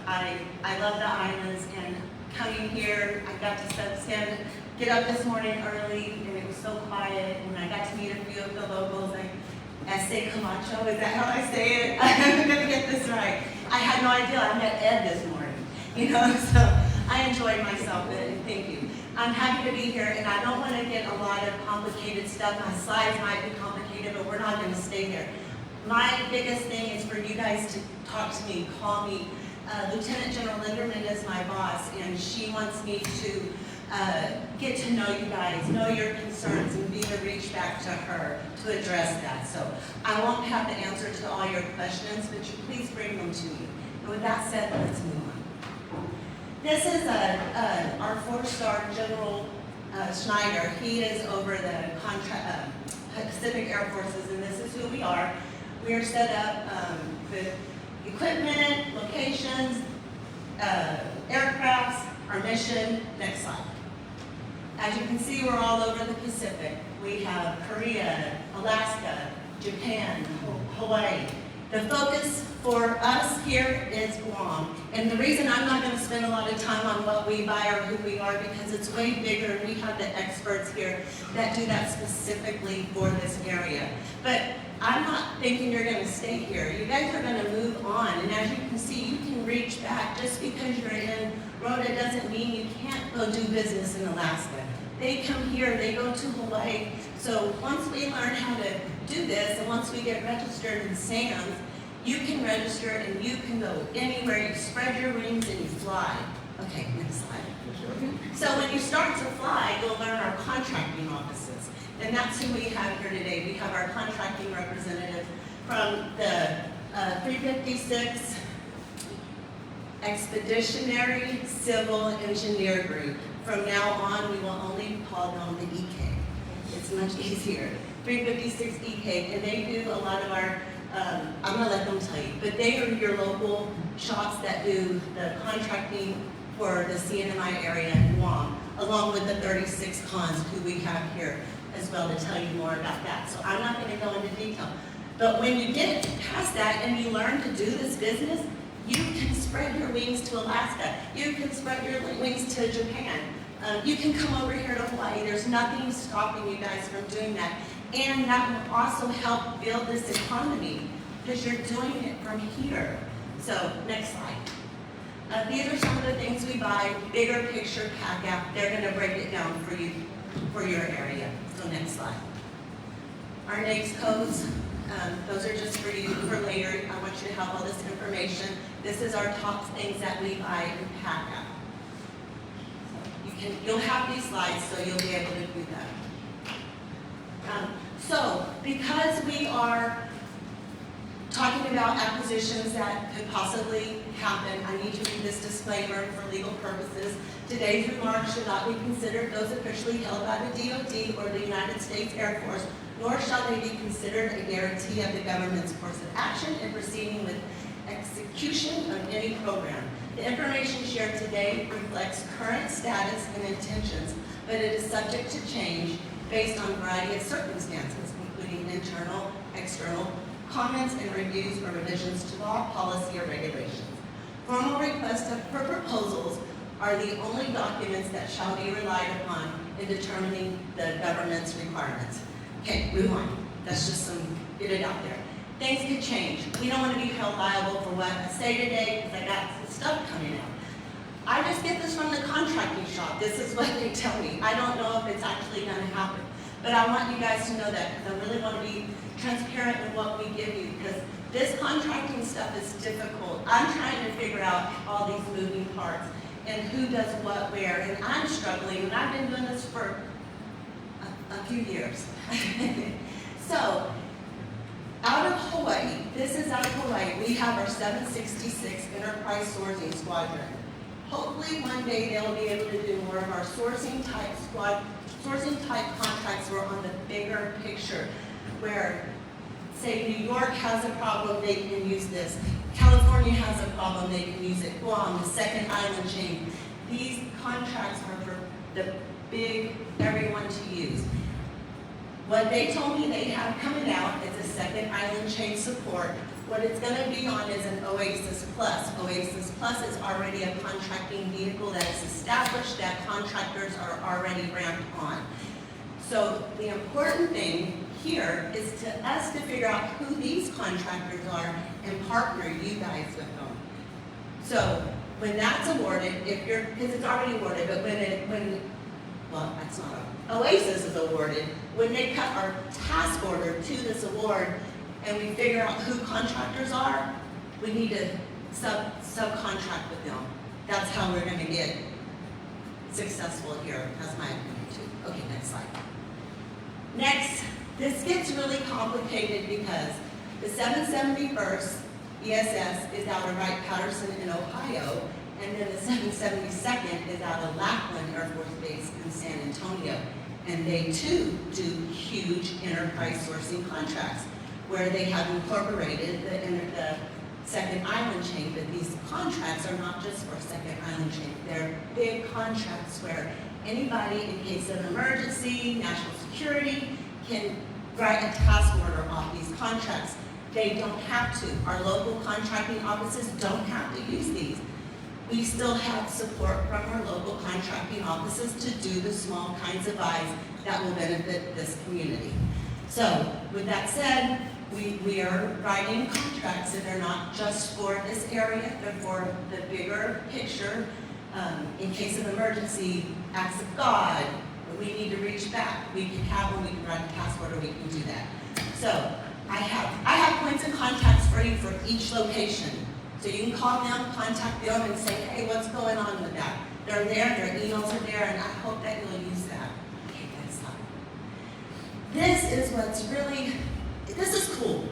I love the islands. And coming here, I got to get up this morning early, and it was so quiet, and I got to meet a few of the locals. S.A. Camacho, is that how I say it? I'm gonna get this right. I had no idea, I met Ed this morning, so I enjoyed myself, and thank you. I'm happy to be here, and I don't want to get a lot of complicated stuff. My slides might be complicated, but we're not going to stay here. My biggest thing is for you guys to talk to me, call me. Lieutenant General Linderman is my boss, and she wants me to get to know you guys, know your concerns, and be the reach back to her to address that. So I won't have the answer to all your questions, but you please bring them to me. And with that said, let's move on. This is our 4-star General Schneider. He is over the Pacific Air Forces, and this is who we are. We are set up with equipment, locations, aircrafts, our mission. Next slide. As you can see, we're all over the Pacific. We have Korea, Alaska, Japan, Hawaii. The focus for us here is Guam. And the reason I'm not going to spend a lot of time on what we buy or who we are, because it's way bigger, and we have the experts here that do that specifically for this area. But I'm not thinking you're going to stay here. You guys are going to move on. And as you can see, you can reach back. Just because you're in Rota doesn't mean you can't go do business in Alaska. They come here, they go to Hawaii. So once we learn how to do this, and once we get registered in SAMS, you can register and you can go anywhere. You spread your wings and you fly. Okay, next slide. So when you start to fly, you'll learn our contracting offices. And that's who we have here today. We have our contracting representative from the 356 Expeditionary Civil Engineer Group. From now on, we will only call them the EK. It's much easier. 356 EK, and they do a lot of our, I'm gonna let them tell you, but they are your local shops that do the contracting for the CNMI area in Guam, along with the 36 cons who we have here as well to tell you more about that. So I'm not gonna go into detail. But when you get past that and you learn to do this business, you can spread your wings to Alaska. You can spread your wings to Japan. You can come over here to Hawaii. There's nothing stopping you guys from doing that. And that will also help build this economy because you're doing it from here. So next slide. These are some of the things we buy. Bigger picture PACAF. They're going to break it down for you, for your area. So next slide. Our NAVFAC codes. Those are just for you for later. I want you to have all this information. This is our top things that we buy in PACAF. You'll have these slides, so you'll be able to do that. So, because we are talking about acquisitions that could possibly happen, I need to read this disclaimer for legal purposes. Today's remarks should not be considered those officially held by the DoD or the United States Air Force, nor shall they be considered a guarantee of the government's course of action in proceeding with execution of any program. The information shared today reflects current status and intentions, but it is subject to change based on a variety of circumstances, including internal, external, comments and reviews or revisions to law, policy, or regulations. Formal requests for proposals are the only documents that shall be relied upon in determining the government's requirements. Okay, move on. That's just get it out there. Things could change. We don't want to be held liable for what I say today because I got some stuff coming out. I just get this from the contracting shop. This is what they tell me. I don't know if it's actually going to happen. But I want you guys to know that because I really want to be transparent in what we give you because this contracting stuff is difficult. I'm trying to figure out all these moving parts and who does what where. And I'm struggling, and I've been doing this for a few years. So, out of Hawaii, this is out of Hawaii, we have our 766 Enterprise Sourcing Squadron. Hopefully one day they'll be able to do more of our sourcing type contracts where on the bigger picture, where say New York has a problem, they can use this. California has a problem, they can use it. Guam, the second island chain. These contracts are for the big, everyone to use. What they told me they have coming out is a second island chain support. What it's going to be on is an Oasis Plus. Oasis Plus is already a contracting vehicle that is established that contractors are already ramped on. So the important thing here is to us to figure out who these contractors are and partner you guys with them. So when that's awarded, because it's already awarded, but well, that's not Oasis is awarded, when they cut our task order to this award and we figure out who contractors are, we need to subcontract with them. That's how we're gonna get successful here, that's my opinion too. Okay, next slide. Next, this gets really complicated because the 771st ESS is out of Wright-Patterson in Ohio, and then the 772nd is out of Lackland Air Force Base in San Antonio. And they too do huge enterprise sourcing contracts where they have incorporated the second island chain, but these contracts are not just for second island chain. They're big contracts where anybody in case of emergency, national security, can write a task order off these contracts. They don't have to. Our local contracting offices don't have to use these. We still have support from our local contracting offices to do the small kinds of buys that will benefit this community. So with that said, we are writing contracts that are not just for this area, they're for the bigger picture. In case of emergency, acts of God, we need to reach back. We can have when we can write a task order, we can do that. So I have points of contacts for you for each location. So you can call them, contact them, and say, hey, what's going on with that? They're there, their emails are there, and I hope that you'll use that. Okay, next slide. This is what's really, this is cool.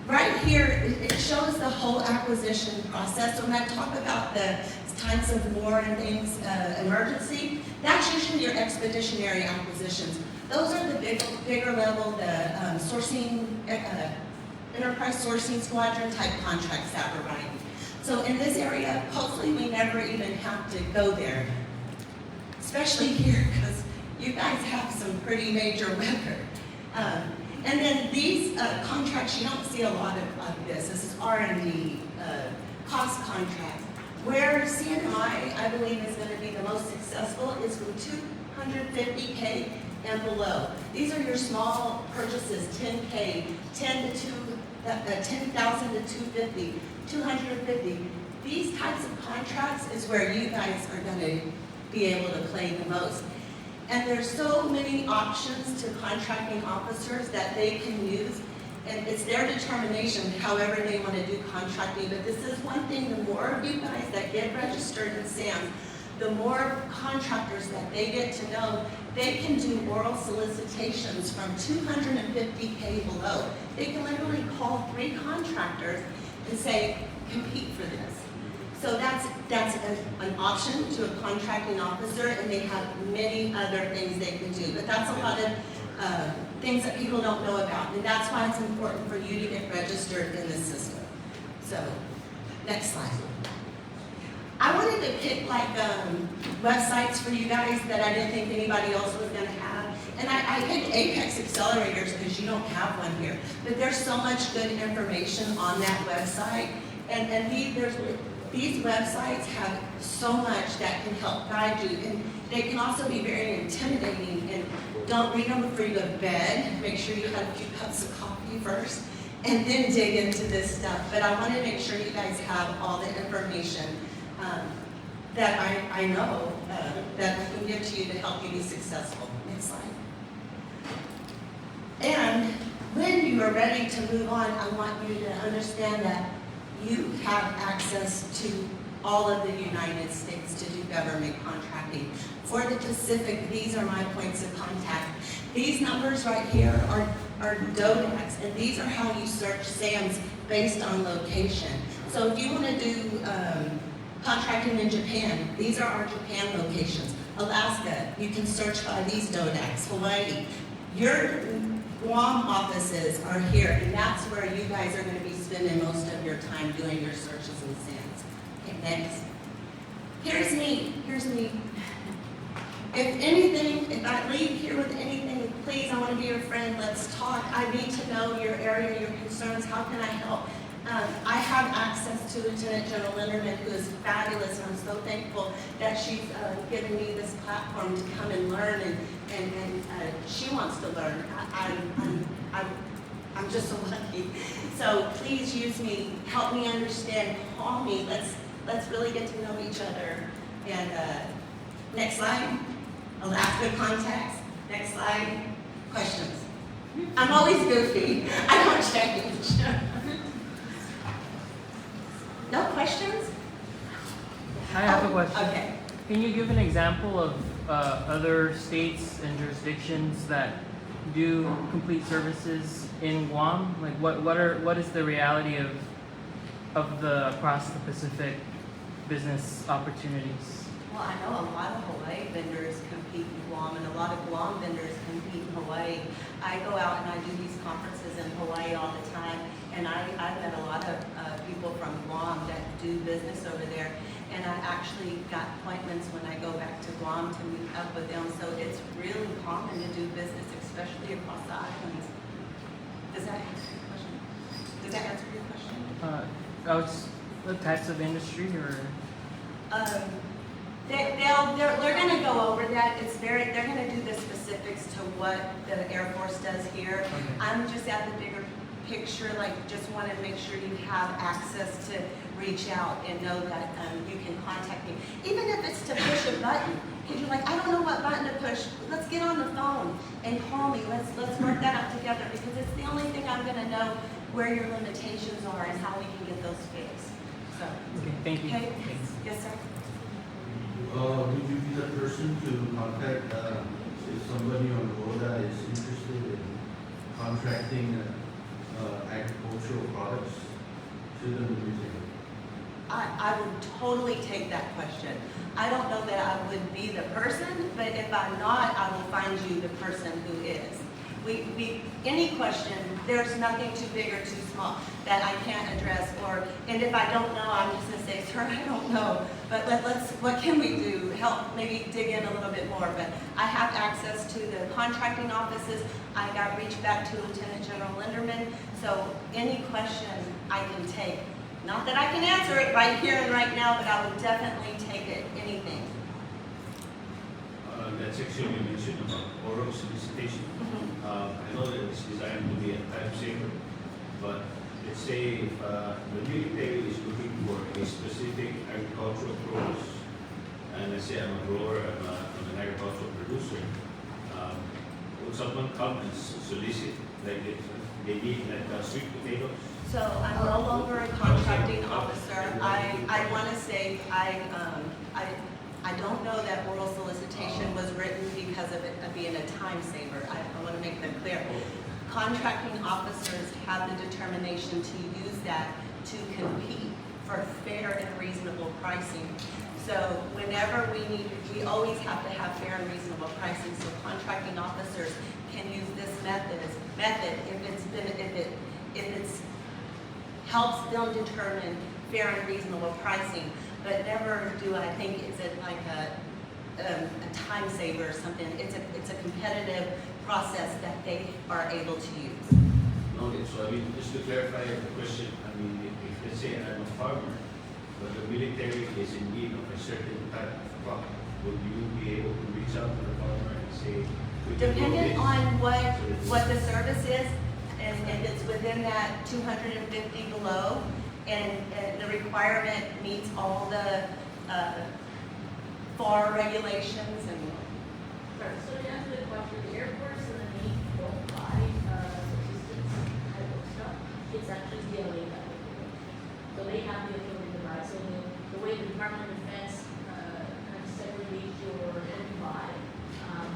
Right here, it shows the whole acquisition process. So when I talk about the times of war and things, emergency, that's usually your expeditionary acquisitions. Those are the bigger level, the sourcing, enterprise sourcing squadron type contracts that we're writing. So in this area, hopefully we never even have to go there, especially here because you guys have some pretty major weather. And then these contracts, you don't see a lot of this. This is R&D, cost contracts. Where CNI, I believe, is going to be the most successful is from $250K and below. These are your small purchases, 10K, 10,000 to 250, 250. These types of contracts is where you guys are going to be able to play the most. And there's so many options to contracting officers that they can use, and it's their determination however they want to do contracting. But this is one thing, the more of you guys that get registered in SAMS, the more contractors that they get to know, they can do oral solicitations from 250K below. They can literally call 3 contractors and say, compete for this. So that's an option to a contracting officer, and they have many other things they can do. But that's a lot of things that people don't know about, and that's why it's important for you to get registered in this system. So, next slide. I wanted to pick like websites for you guys that I didn't think anybody else was going to have. And I picked Apex Accelerators because you don't have one here. But there's so much good information on that website. And these websites have so much that can help guide you. And they can also be very intimidating. And don't read them before you go to bed. Make sure you have a few cups of coffee first. And then dig into this stuff. But I want to make sure you guys have all the information that I know that I can give to you to help you be successful. Next slide. And when you are ready to move on, I want you to understand that you have access to all of the United States to do government contracting. For the Pacific, these are my points of contact. These numbers right here are DODACs, and these are how you search SAMS based on location. So if you want to do contracting in Japan, these are our Japan locations. Alaska, you can search by these DODACs. Hawaii, your Guam offices are here, and that's where you guys are going to be spending most of your time doing your searches and SAMS. Okay, next. Here's me. If anything, if I leave here with anything, please, I want to be your friend. Let's talk. I need to know your area, your concerns. How can I help? I have access to Lieutenant General Linderman, who is fabulous, and I'm so thankful that she's given me this platform to come and learn, and she wants to learn. I'm just so lucky. So please use me, help me understand, call me, let's really get to know each other. And next slide, Alaska contacts. Next slide, questions. I'm always goofy, I don't change. No questions? I have a question. Okay. Can you give an example of other states and jurisdictions that do complete services in Guam? Like what is the reality of the across the Pacific business opportunities? Well, I know a lot of Hawaii vendors compete in Guam, and a lot of Guam vendors compete in Hawaii. I go out and I do these conferences in Hawaii all the time, and I've met a lot of people from Guam that do business over there, and I actually got appointments when I go back to Guam to meet up with them, so it's really common to do business, especially across the islands. Does that answer your question? Does that answer your question? What types of industry or? They're going to go over that. They're going to do the specifics to what the Air Force does here. Okay. I'm just at the bigger picture, like just want to make sure you have access to reach out and know that you can contact me. Even if it's to push a button, because you're like, I don't know what button to push. Let's get on the phone and call me. Let's work that out together, because it's the only thing I'm going to know where your limitations are and how we can get those fixed. So, Okay, thank you. okay? Thanks. Yes, sir. Would you be the person to contact if somebody on Rota is interested in contracting agricultural products to them in retail? I would totally take that question. I don't know that I would be the person, but if I'm not, I will find you the person who is. Any question, there's nothing too big or too small that I can't address, and if I don't know, I'm just gonna say, sir, I don't know, but what can we do? Help maybe dig in a little bit more, but I have access to the contracting offices. I got reached back to Lieutenant General Linderman, so any question I can take. Not that I can answer it right here and right now, but I would definitely take it, anything. That's actually you mentioned about oral solicitation. I know that it's designed to be a time saver, but let's say if the military is looking for a specific agricultural produce, and let's say I'm a grower, I'm an agricultural producer, would someone come and solicit, like they need like sweet potatoes? So I'm no longer a contracting officer. I want to say I don't know that oral solicitation was written because of it being a time saver. I want to make that clear. Contracting officers have the determination to use that to compete for fair and reasonable pricing. So whenever we always have to have fair and reasonable pricing. So contracting officers can use this method if it's helps them determine fair and reasonable pricing. But never do I think it's like a time saver or something. It's a competitive process that they are able to use. Okay, so I mean, just to clarify the question, I mean, if let's say I'm a farmer, but the military is in need of a certain type of crop, would you be able to reach out to the farmer and say, depending on what the service is, and it's within that 250 below, and the requirement meets all the FAR regulations and. Right, so to answer the question, the Air Force and the Navy don't buy subsistence type of stuff. It's actually DLA that would do it. So they have the ability to buy. So the way the Department of Defense kind of segregates your buy,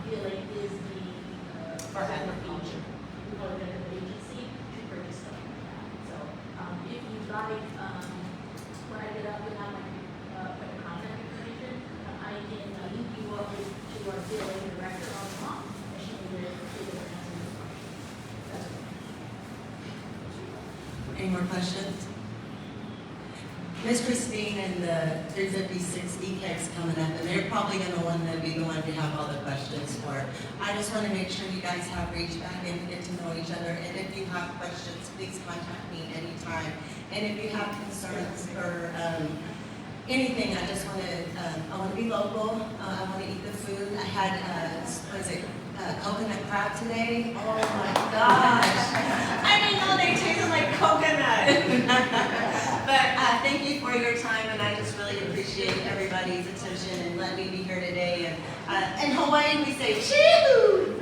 DLA is the For agriculture. we call it an agency to purchase stuff like that. So if you like, when I get up and have my contact information, I can link you up to our DLA director on the phone, and she will be able to answer your questions. That's what. Any more questions? Ms. Christine? 16 and the 356 ECAC's coming up, and they're probably going to want to be the one to have all the questions for. I just want to make sure you guys have reached back and get to know each other, and if you have questions, please contact me anytime. And if you have concerns or anything, I just want to, I want to be local, I want to eat the food. I had, coconut crab today. Oh my gosh. I didn't know they tasted like coconut. But thank you for your time, and I just really appreciate everybody's attention and letting me be here today. And in Hawaii, we say, choo!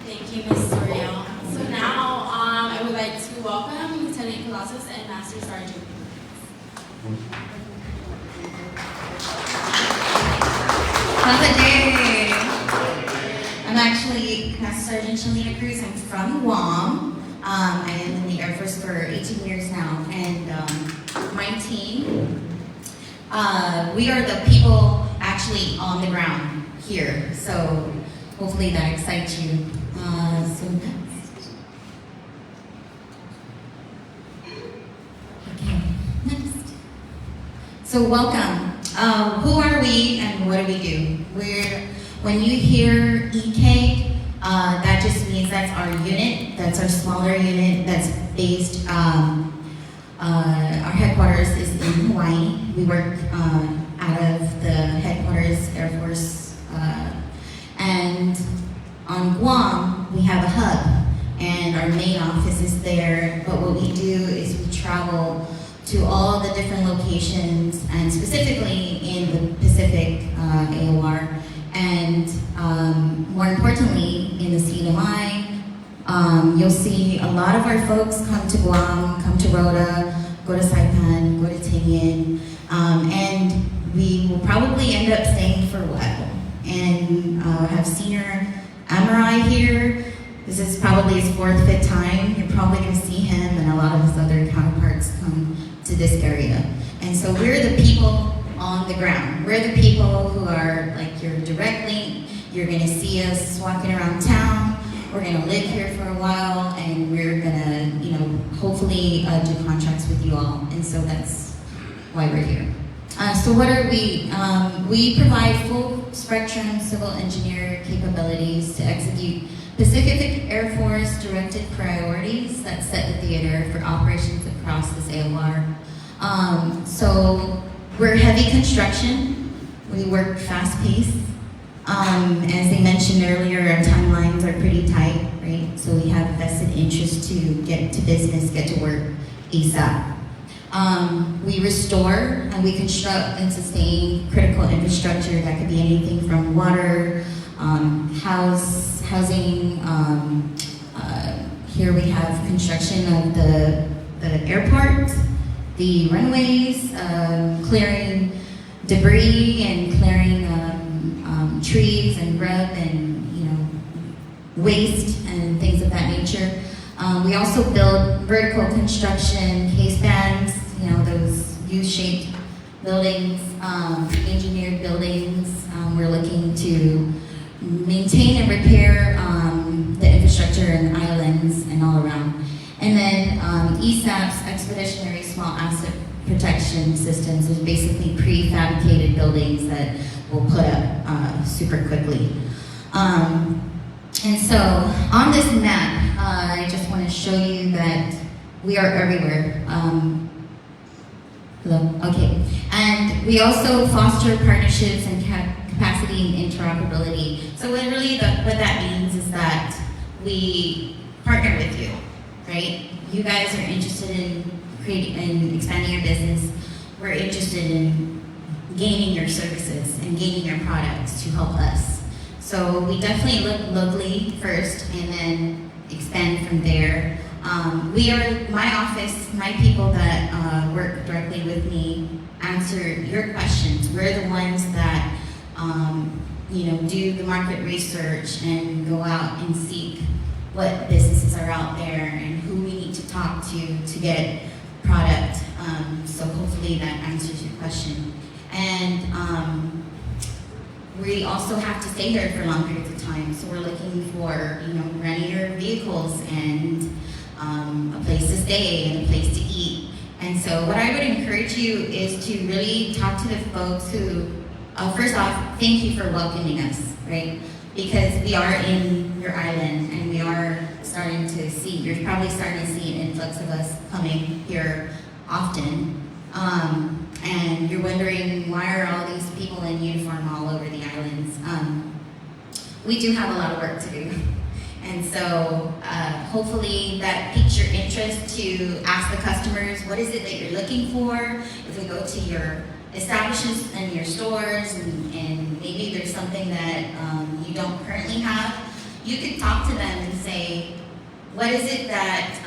Thank you, Ms. Soriel. So now I would like to welcome Lieutenant Colossus and Master Sergeant. How's it day? I'm actually Master Sergeant Shalina Cruz. I'm from Guam. I am in the Air Force for 18 years now, and my team, we are the people actually on the ground here, so hopefully that excites you. So next. Okay, next. So welcome. Who are we and what do we do? When you hear EK, that just means that's our unit, that's our smaller unit that's based, our headquarters is in Hawaii. We work out of the headquarters, Air Force, and on Guam, we have a hub, and our main office is there, but what we do is we travel to all the different locations, and specifically in the Pacific AOR, and more importantly, in the CNMI, you'll see a lot of our folks come to Guam, come to Rota, go to Saipan, go to Tinian, and we will probably end up staying for a while. And have Senior Amarai here. This is probably his 4th, 5th time. You're probably going to see him and a lot of his other counterparts come to this area. And so we're the people on the ground. We're the people who are like your direct link. You're going to see us walking around town. We're going to live here for a while, and we're going to, hopefully do contracts with you all. And so that's why we're here. So what are we? We provide full spectrum civil engineer capabilities to execute Pacific Air Force directed priorities that set the theater for operations across this AOR. So we're heavy construction. We work fast paced. As they mentioned earlier, our timelines are pretty tight, right? So we have vested interest to get to business, get to work ASAP. We restore and we construct and sustain critical infrastructure that could be anything from water, housing. Here we have construction of the airport, the runways, clearing debris and clearing trees and grub and waste and things of that nature. We also build vertical construction case bands, those U-shaped buildings, engineered buildings. We're looking to maintain and repair the infrastructure and islands and all around. And then ESAP's Expeditionary Small Asset Protection Systems is basically prefabricated buildings that we'll put up super quickly. And so on this map, I just want to show you that we are everywhere. Hello? Okay. And we also foster partnerships and capacity and interoperability. So what that means is that we partner with you, right? You guys are interested in creating and expanding your business. We're interested in gaining your services and gaining your products to help us. So we definitely look locally first and then expand from there. My office, my people that work directly with me answer your questions. We're the ones that do the market research and go out and seek what businesses are out there and who we need to talk to get product. So hopefully that answers your question. And we also have to stay there for long periods of time. So we're looking for, runnier vehicles and a place to stay and a place to eat. And so what I would encourage you is to really talk to the folks who, first off, thank you for welcoming us, right? Because we are in your island and we are starting to see, you're probably starting to see an influx of us coming here often. And you're wondering, why are all these people in uniform all over the islands? We do have a lot of work to do. And so hopefully that piques your interest to ask the customers, what is it that you're looking for? If we go to your establishments and your stores and maybe there's something that you don't currently have, you could talk to them and say, what is it that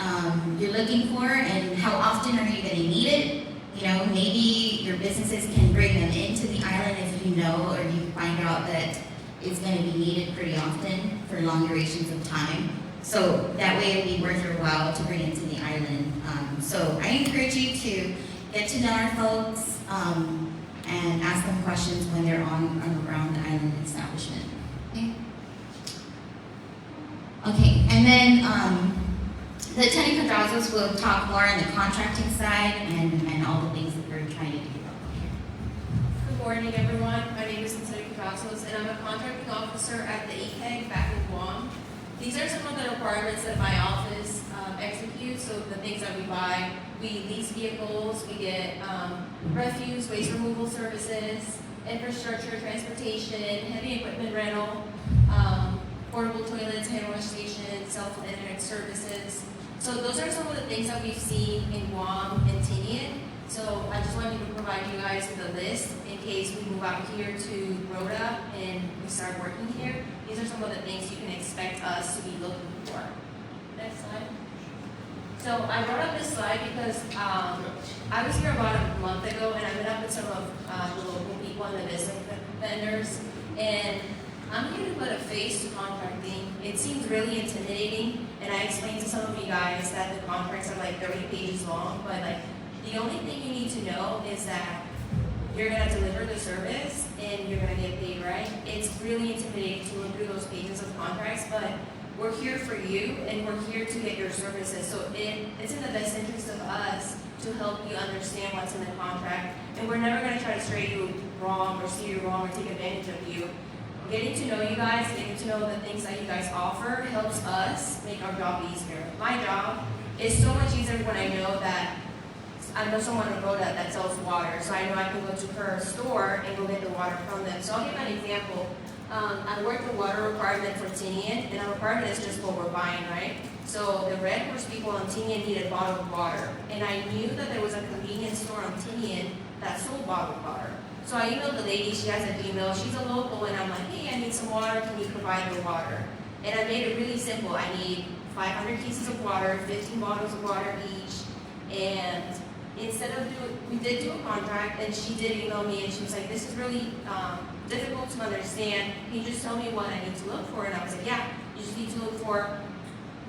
you're looking for and how often are you going to need it? Maybe your businesses can bring them into the island if you know or you find out that it's going to be needed pretty often for long durations of time. So that way it'll be worth your while to bring it to the island. So I encourage you to get to know our folks and ask them questions when they're on around the island establishment. Okay, and then Lieutenant Cadrazos will talk more on the contracting side and all the things that we're trying to do here. Good morning, everyone. My name is Lieutenant Cadrazos, and I'm a contracting officer at the EPEG back in Guam. These are some of the requirements that my office executes, so the things that we buy. We lease vehicles, we get refuse, waste removal services, infrastructure, transportation, heavy equipment rental, portable toilets, hand wash stations, cell phone internet services. So those are some of the things that we've seen in Guam and Tinian. So I just wanted to provide you guys with a list in case we move out here to Rota and we start working here. These are some of the things you can expect us to be looking for. Next slide. So I brought up this slide because I was here about a month ago and I met up with some of the local people and the business vendors, and I'm here to put a face to contracting. It seems really intimidating, and I explained to some of you guys that the contracts are like 30 pages long, but the only thing you need to know is that you're gonna deliver the service and you're gonna get paid, right? It's really intimidating to look through those pages of contracts, but we're here for you and we're here to get your services. So it's in the best interest of us to help you understand what's in the contract, and we're never gonna try to steer you wrong or steer you wrong or take advantage of you. Getting to know you guys, getting to know the things that you guys offer helps us make our job easier. My job is so much easier when I know someone in Rota that sells water, so I know I can go to her store and go get the water from them. So I'll give an example. I work the water requirement for Tinian, and our requirement is just what we're buying, right? So the Red Horse people on Tinian needed bottled water, and I knew that there was a convenience store on Tinian that sold bottled water. So I emailed the lady, she has an email, she's a local, and I'm like, hey, I need some water, can you provide the water? And I made it really simple. I need 500 cases of water, 15 bottles of water each, and we did do a contract, and she did email me, and she was like, this is really difficult to understand, can you just tell me what I need to look for? And I was like, yeah, you just need to look for,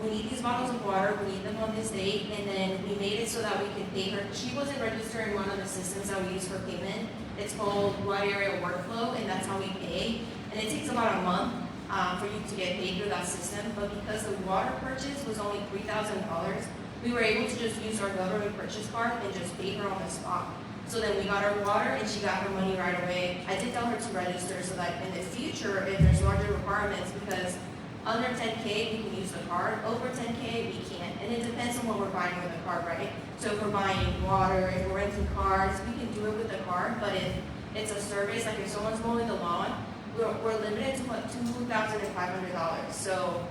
we need these bottles of water, we need them on this date, and then we made it so that we could pay her. She wasn't registered in one of the systems that we use for payment. It's called Wide Area Workflow, and that's how we pay. And it takes about a month for you to get paid through that system, but because the water purchase was only $3,000, we were able to just use our government purchase card and just pay her on the spot. So then we got her water and she got her money right away. I did tell her to register so that in the future, if there's larger requirements, because under 10K, we can use the card. Over 10K, we can't. And it depends on what we're buying with the card, right? So if we're buying water, if we're renting cars, we can do it with the card. But if it's a service, like if someone's mowing the lawn, we're limited to what, $2,500. So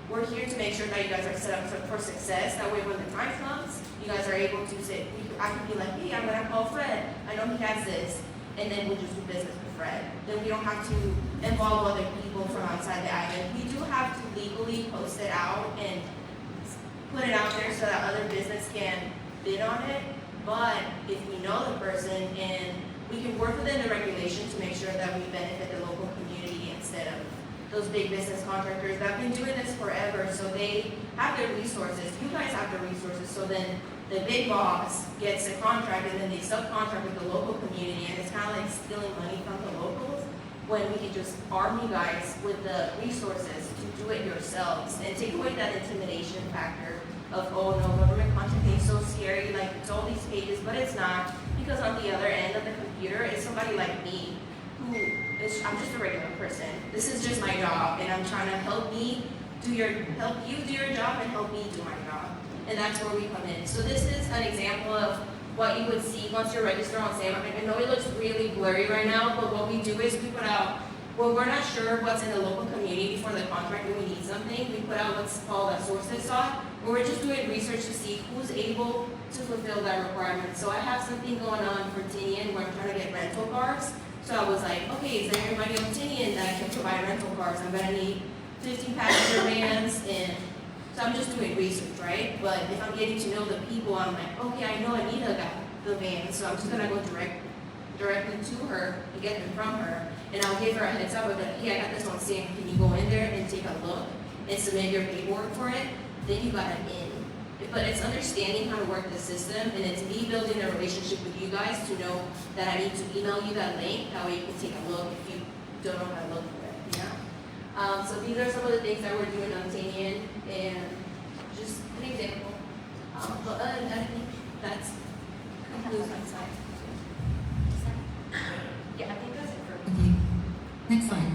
we're here to make sure that you guys are set up for success. That way when the time comes, you guys are able to say, I can be like, hey, I'm gonna call Fred. I know he has this. And then we'll just do business with Fred. Then we don't have to involve other people from outside the island. We do have to legally post it out and put it out there so that other business can bid on it. But if we know the person and we can work within the regulation to make sure that we benefit the local community instead of those big business contractors that have been doing this forever, so they have their resources. You guys have the resources, so then the big boss gets a contract and then they subcontract with the local community, and it's kind of like stealing money from the locals. when we can just arm you guys with the resources to do it yourselves and take away that intimidation factor of, oh no, government content is so scary, like it's all these pages, but it's not, because on the other end of the computer is somebody like me who is, I'm just a regular person. This is just my job, and I'm trying to help you do your job and help me do my job. And that's where we come in. So this is an example of what you would see once you're registered on SAM. I know it looks really blurry right now, but what we do is we put out, well, we're not sure what's in the local community for the contract and we need something. We put out what's called a sources sought, where we're just doing research to see who's able to fulfill that requirement. So I have something going on for Tinian where I'm trying to get rental cars. So I was like, okay, is there anybody on Tinian that can provide rental cars? I'm gonna need 15 passenger vans, and so I'm just doing research, right? But if I'm getting to know the people, I'm like, okay, I know I need the van, so I'm just gonna go directly to her and get them from her, and I'll give her a heads up of like, hey, I got this on SAM, can you go in there and take a look and submit your paperwork for it? Then you got it in. But it's understanding how to work the system, and it's me building a relationship with you guys to know that I need to email you that link, that way you can take a look if you don't know how to look for it, yeah? So these are some of the things that we're doing on Tanian, and just an example. But other than that, I think that's concludes my side. Yeah, I think that's it for me. Okay. Next slide.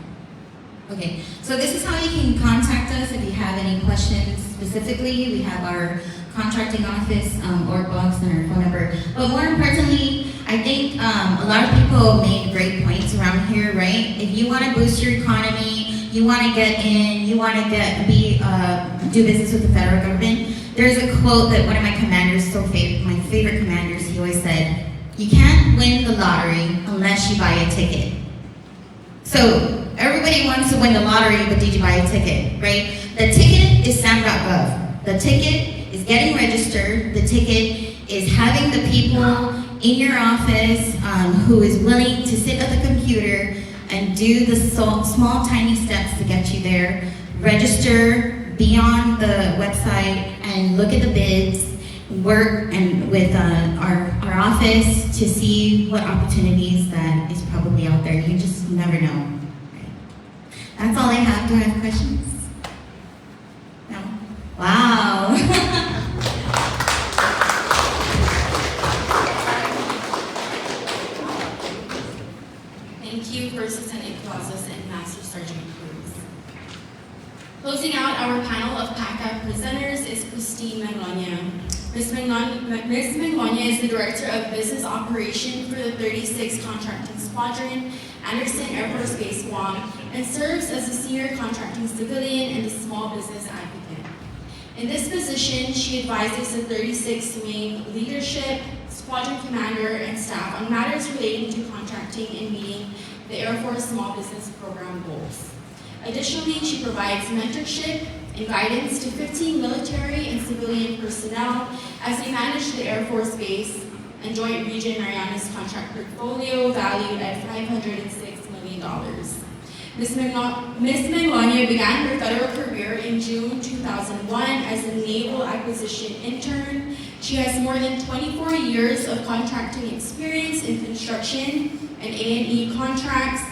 Okay, so this is how you can contact us if you have any questions specifically. We have our contracting office org box and our phone number. But more importantly, I think a lot of people made great points around here, right? If you want to boost your economy, you want to get in, you want to do business with the federal government, there's a quote that one of my commanders, my favorite commanders, he always said, you can't win the lottery unless you buy a ticket. So everybody wants to win the lottery, but did you buy a ticket, right? The ticket is SAM.gov. The ticket is getting registered. The ticket is having the people in your office who is willing to sit at the computer and do the small, tiny steps to get you there. Register, be on the website, and look at the bids. Work and with our office to see what opportunities that is probably out there. You just never know. Right? That's all I have. Do I have questions? No? Wow. Thank you, First Lieutenant Cavazos and Master Sergeant Cruz. Closing out our panel of PACAF presenters is Christine Manloña. Ms. Manloña is the Director of Business Operations for the 36th Contracting Squadron, Anderson Air Force Base, Guam, and serves as a Senior Contracting Civilian and a Small Business Advocate. In this position, she advises the 36th Wing leadership, squadron commander, and staff on matters relating to contracting and meeting the Air Force Small Business Program goals. Additionally, she provides mentorship and guidance to 15 military and civilian personnel as they manage the Air Force Base and Joint Region Marianas contract portfolio valued at $506 million. Ms. Manloña began her federal career in June 2001 as a Naval Acquisition Intern. She has more than 24 years of contracting experience in construction and A&E contracts,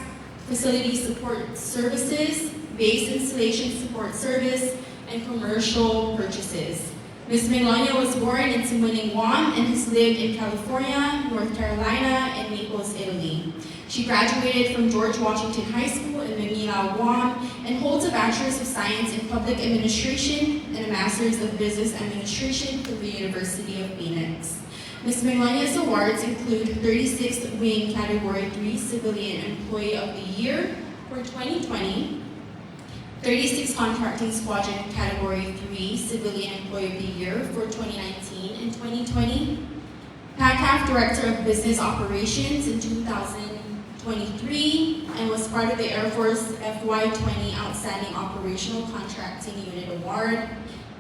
facility support services, base installation support service, and commercial purchases. Ms. Manloña was born in Timuning, Guam, and has lived in California, North Carolina, and Naples, Italy. She graduated from George Washington High School in Manila, Guam, and holds a Bachelor's of Science in Public Administration and a Master's of Business Administration from the University of Phoenix. Ms. Manloña's awards include 36th Wing Category 3 Civilian Employee of the Year for 2020, 36th Contracting Squadron Category 3 Civilian Employee of the Year for 2019 and 2020, PACAF Director of Business Operations in 2023, and was part of the Air Force FY20 Outstanding Operational Contracting Unit Award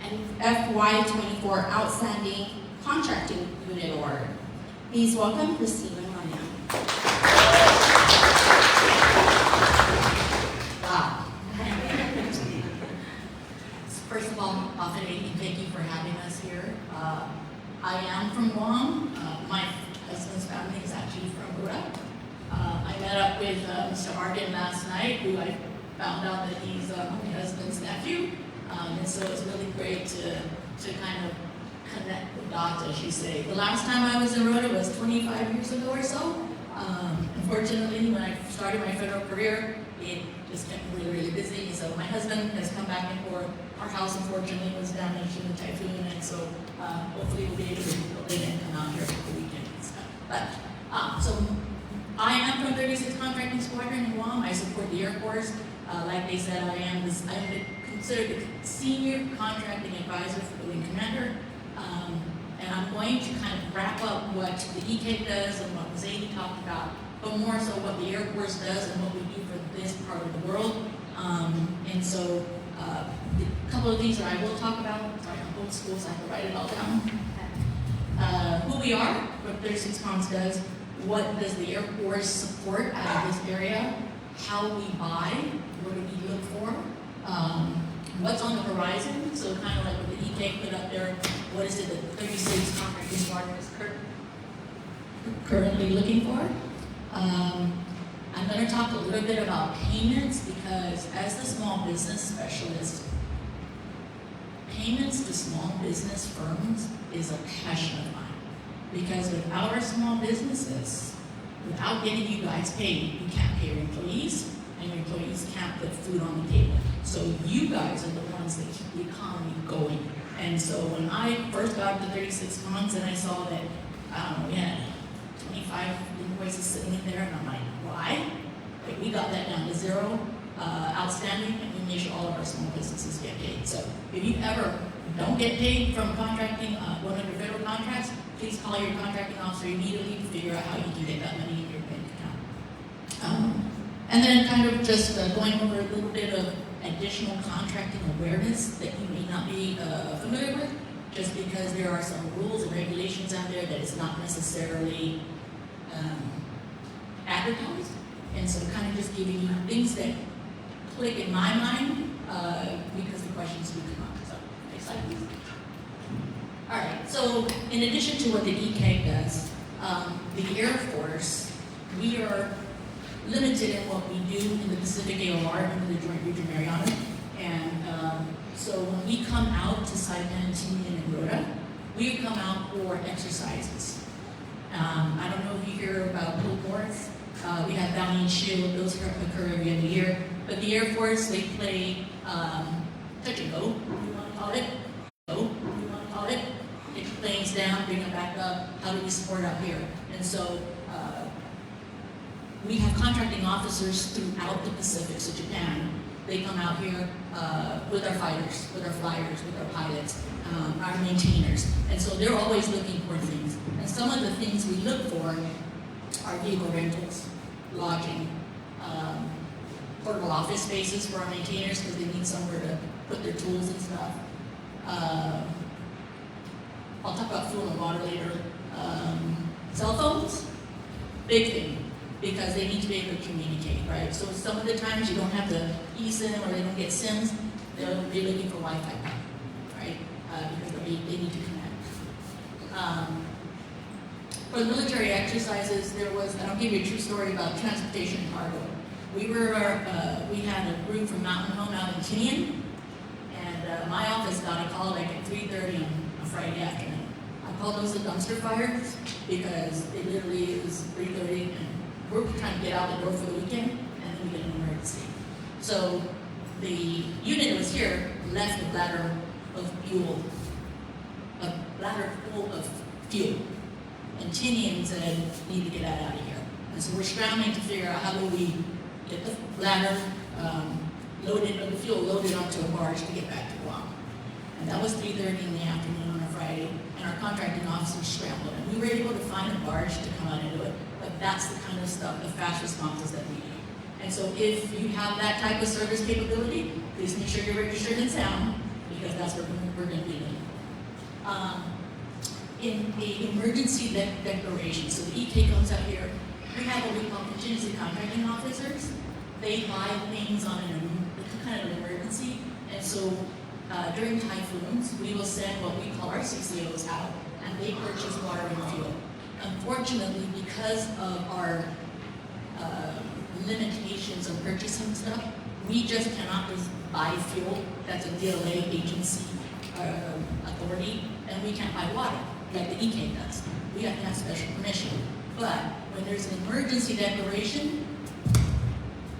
and FY24 Outstanding Contracting Unit Award. Please welcome Christine Manloña. Wow. First of all, thank you for having us here. I am from Guam. My husband's family is actually from Rota. I met up with Mr. Arden last night, who I found out that he's my husband's nephew. And so it's really great to kind of connect the dots, as you say. The last time I was in Rota was 25 years ago or so. Unfortunately, when I started my federal career, it just kept me really, really busy. So my husband has come back and forth. Our house, unfortunately, was damaged in the typhoon, and so hopefully we'll be able to build it and come out here for the weekend and stuff. But so I am from 36 Contracting Squadron in Guam. I support the Air Force. Like they said, I'm considered the senior contracting advisor for the Wing Commander. And I'm going to kind of wrap up what the EK does and what Zadie talked about, but more so what the Air Force does and what we do for this part of the world. And so a couple of these that I will talk about. Sorry, I'm old school, so I have to write it all down. Who we are, what 36 Cons does, what does the Air Force support out of this area, how we buy, what do we look for, what's on the horizon, so kind of like what the EK put up there, what is it that 36 Contracting Squadron is currently looking for. I'm going to talk a little bit about payments because as the small business specialist, payments to small business firms is a passion of mine. Because without our small businesses, without getting you guys paid, you can't pay your employees, and your employees can't put food on the table. So you guys are the ones that keep the economy going. And so when I first got to 36 Cons and I saw that, we had 25 invoices sitting in there, and I'm like, why? Like, we got that down to 0 outstanding, and we made sure all of our small businesses get paid. So if you ever don't get paid from contracting one of your federal contracts, please call your contracting officer immediately to figure out how you can get that money in your bank account. And then kind of just going over a little bit of additional contracting awareness that you may not be familiar with, just because there are some rules and regulations out there that is not necessarily advertised. And so kind of just giving you things that click in my mind because the questions do come up. So next slide, please. All right, so in addition to what the EK does, the Air Force, we are limited in what we do in the Pacific AOR, in the Joint Region Mariana. And so when we come out to Saipan, Tinian, and Rota, we come out for exercises. I don't know if you hear about Pool Boards. We have Bounty and Shield, those occur every other year. But the Air Force, they play touch and go, you want to call it. Take planes down, bring them back up. How do we support out here? And so we have contracting officers throughout the Pacific, so Japan. They come out here with our fighters, with our flyers, with our pilots, our maintainers. And so they're always looking for things. And some of the things we look for are vehicle rentals, lodging, portable office spaces for our maintainers because they need somewhere to put their tools and stuff. I'll talk about food and water later. Cell phones, big thing, because they need to be able to communicate, right? So some of the times you don't have the eSIM or they don't get SIMs, they'll be looking for Wi-Fi, right? Because they need to connect. For the military exercises, there was, and I'll give you a true story about transportation cargo. We had a group from Mountain Home out in Tinian, and my office got a call like at 3:30 on a Friday afternoon. I call those the dumpster fires because it literally is 3:30 and we're trying to get out the door for the weekend and then we get an emergency. So the unit that was here left a bladder of fuel, a bladder full of fuel. And Tinian said, need to get that out of here. And so we're scrambling to figure out how do we get the bladder the fuel loaded onto a barge to get back to Guam. And that was 3:30 in the afternoon on a Friday, and our contracting officers scrambled. And we were able to find a barge to come out and do it. But that's the kind of stuff, the fast responses that we do. And so if you have that type of service capability, please make sure you're registered in sound, because that's what we're going to be doing. In the emergency declaration, so the EK comes out here, we have what we call contingency contracting officers. They buy things on kind of an emergency, and so during typhoons, we will send what we call our CCOs out, and they purchase water and fuel. Unfortunately, because of our limitations on purchasing stuff. We just cannot just buy fuel. That's a DLA agency authority, and we can't buy water like the EK does. We have to have special permission. But when there's an emergency declaration,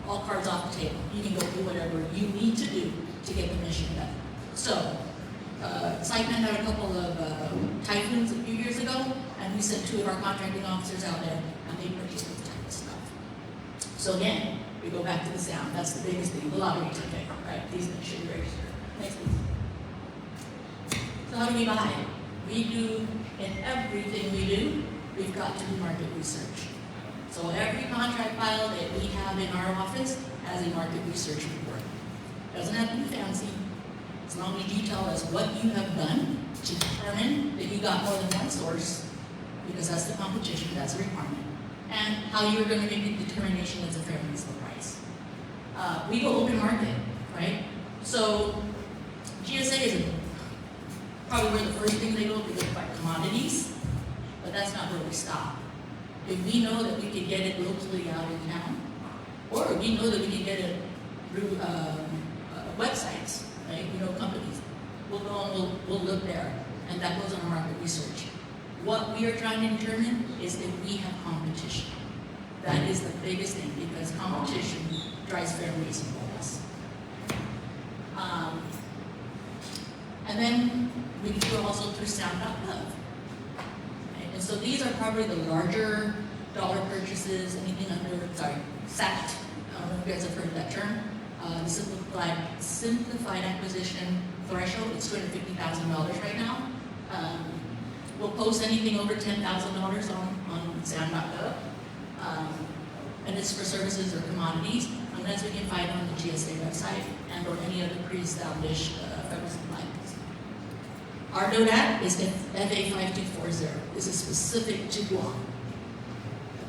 all cards off the table. You can go do whatever you need to do to get the mission done. So, Saipan had a couple of typhoons a few years ago, and we sent 2 of our contracting officers out there, and they purchased this type of stuff. So again, we go back to the sound. That's the biggest thing, the lottery ticket, right? Please make sure you register. Next, please. So how do we buy it? We do, in everything we do, we've got to do market research. So every contract file that we have in our office has a market research report. Doesn't have to be fancy. As long as you tell us what you have done to determine that you got more than one source, because that's the competition, that's a requirement, and how you're going to make a determination that's a fair and reasonable price. We go open market, right? So GSA is probably where the first thing they go to buy commodities, but that's not where we stop. If we know that we can get it locally out in town, or we know that we can get it through websites, right? We know companies. We'll go and we'll look there, and that goes on our market research. What we are trying to determine is if we have competition. That is the biggest thing, because competition drives fair and reasonableness. And then we can go also through sound.gov. And so these are probably the larger dollar purchases, anything under, SAT. I don't know if you guys have heard of that term. The simplified acquisition threshold is $250,000 right now. We'll post anything over $10,000 on sound.gov. And it's for services or commodities, unless we can find it on the GSA website and or any other pre-established federal supply. Our NODAT is FA5240. This is specific to Guam.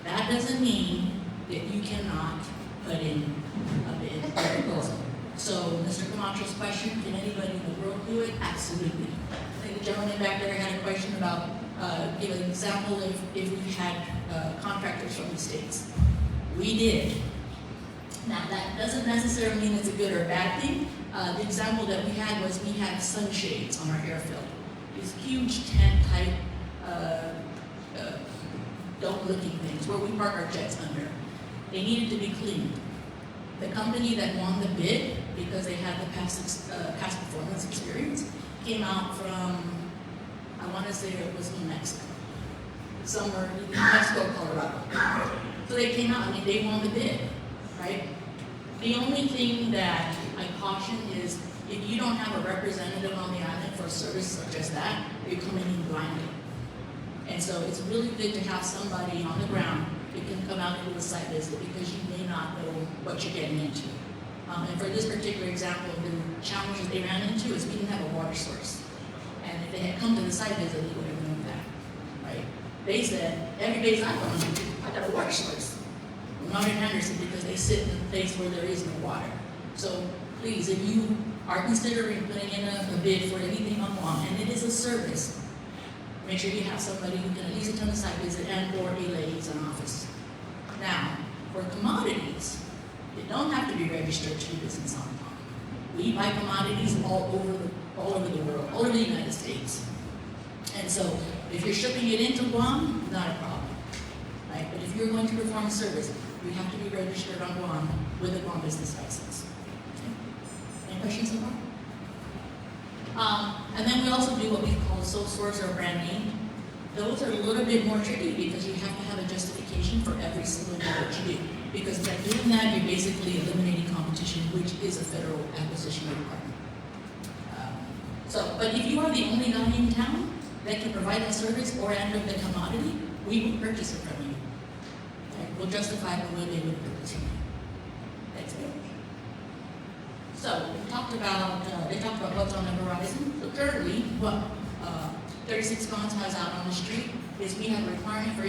That doesn't mean that you cannot put in a bid or proposal. So, Mr. Camacho's question, can anybody in the world do it? Absolutely. I think the gentleman back there had a question about, give an example if we had contractors from the States. We did. Now, that doesn't necessarily mean it's a good or a bad thing. The example that we had was we had sunshades on our airfield. These huge tent-type dome-looking things where we park our jets under. They needed to be cleaned. The company that won the bid, because they had the past performance experience, came out from, I want to say it was New Mexico. Somewhere in New Mexico, Colorado. So they came out, they won the bid, right? The only thing that I caution is if you don't have a representative on the island for a service such as that, you're coming in blindly. And so it's really good to have somebody on the ground that can come out and do a site visit, because you may not know what you're getting into. And for this particular example, the challenge that they ran into is we didn't have a water source. And if they had come to the site visit, they would have known that, right? They said, every base I've gone to, I got a water source. Not in Henderson, because they sit in a place where there is no water. So please, if you are considering putting in a bid for anything on Guam, and it is a service, make sure you have somebody who can at least attend the site visit and or a liaison office. Now, for commodities, you don't have to be registered to do business on Guam. We buy commodities all over the world, all over the United States. And so, if you're shipping it into Guam, not a problem, right? But if you're going to perform a service, you have to be registered on Guam with a Guam business license. Okay. Any questions so far? And then we also do what we call sole source or brand name. Those are a little bit more tricky because you have to have a justification for every single deal that you do. Because by doing that, you're basically eliminating competition, which is a federal acquisition requirement. But if you are the only guy in town that can provide that service or and the commodity, we will purchase it from you. Okay? We'll justify the way they would purchase from you. That's it. So we talked about, they talked about what's on the horizon. So currently, what 36 Cons has out on the street is we have a requirement for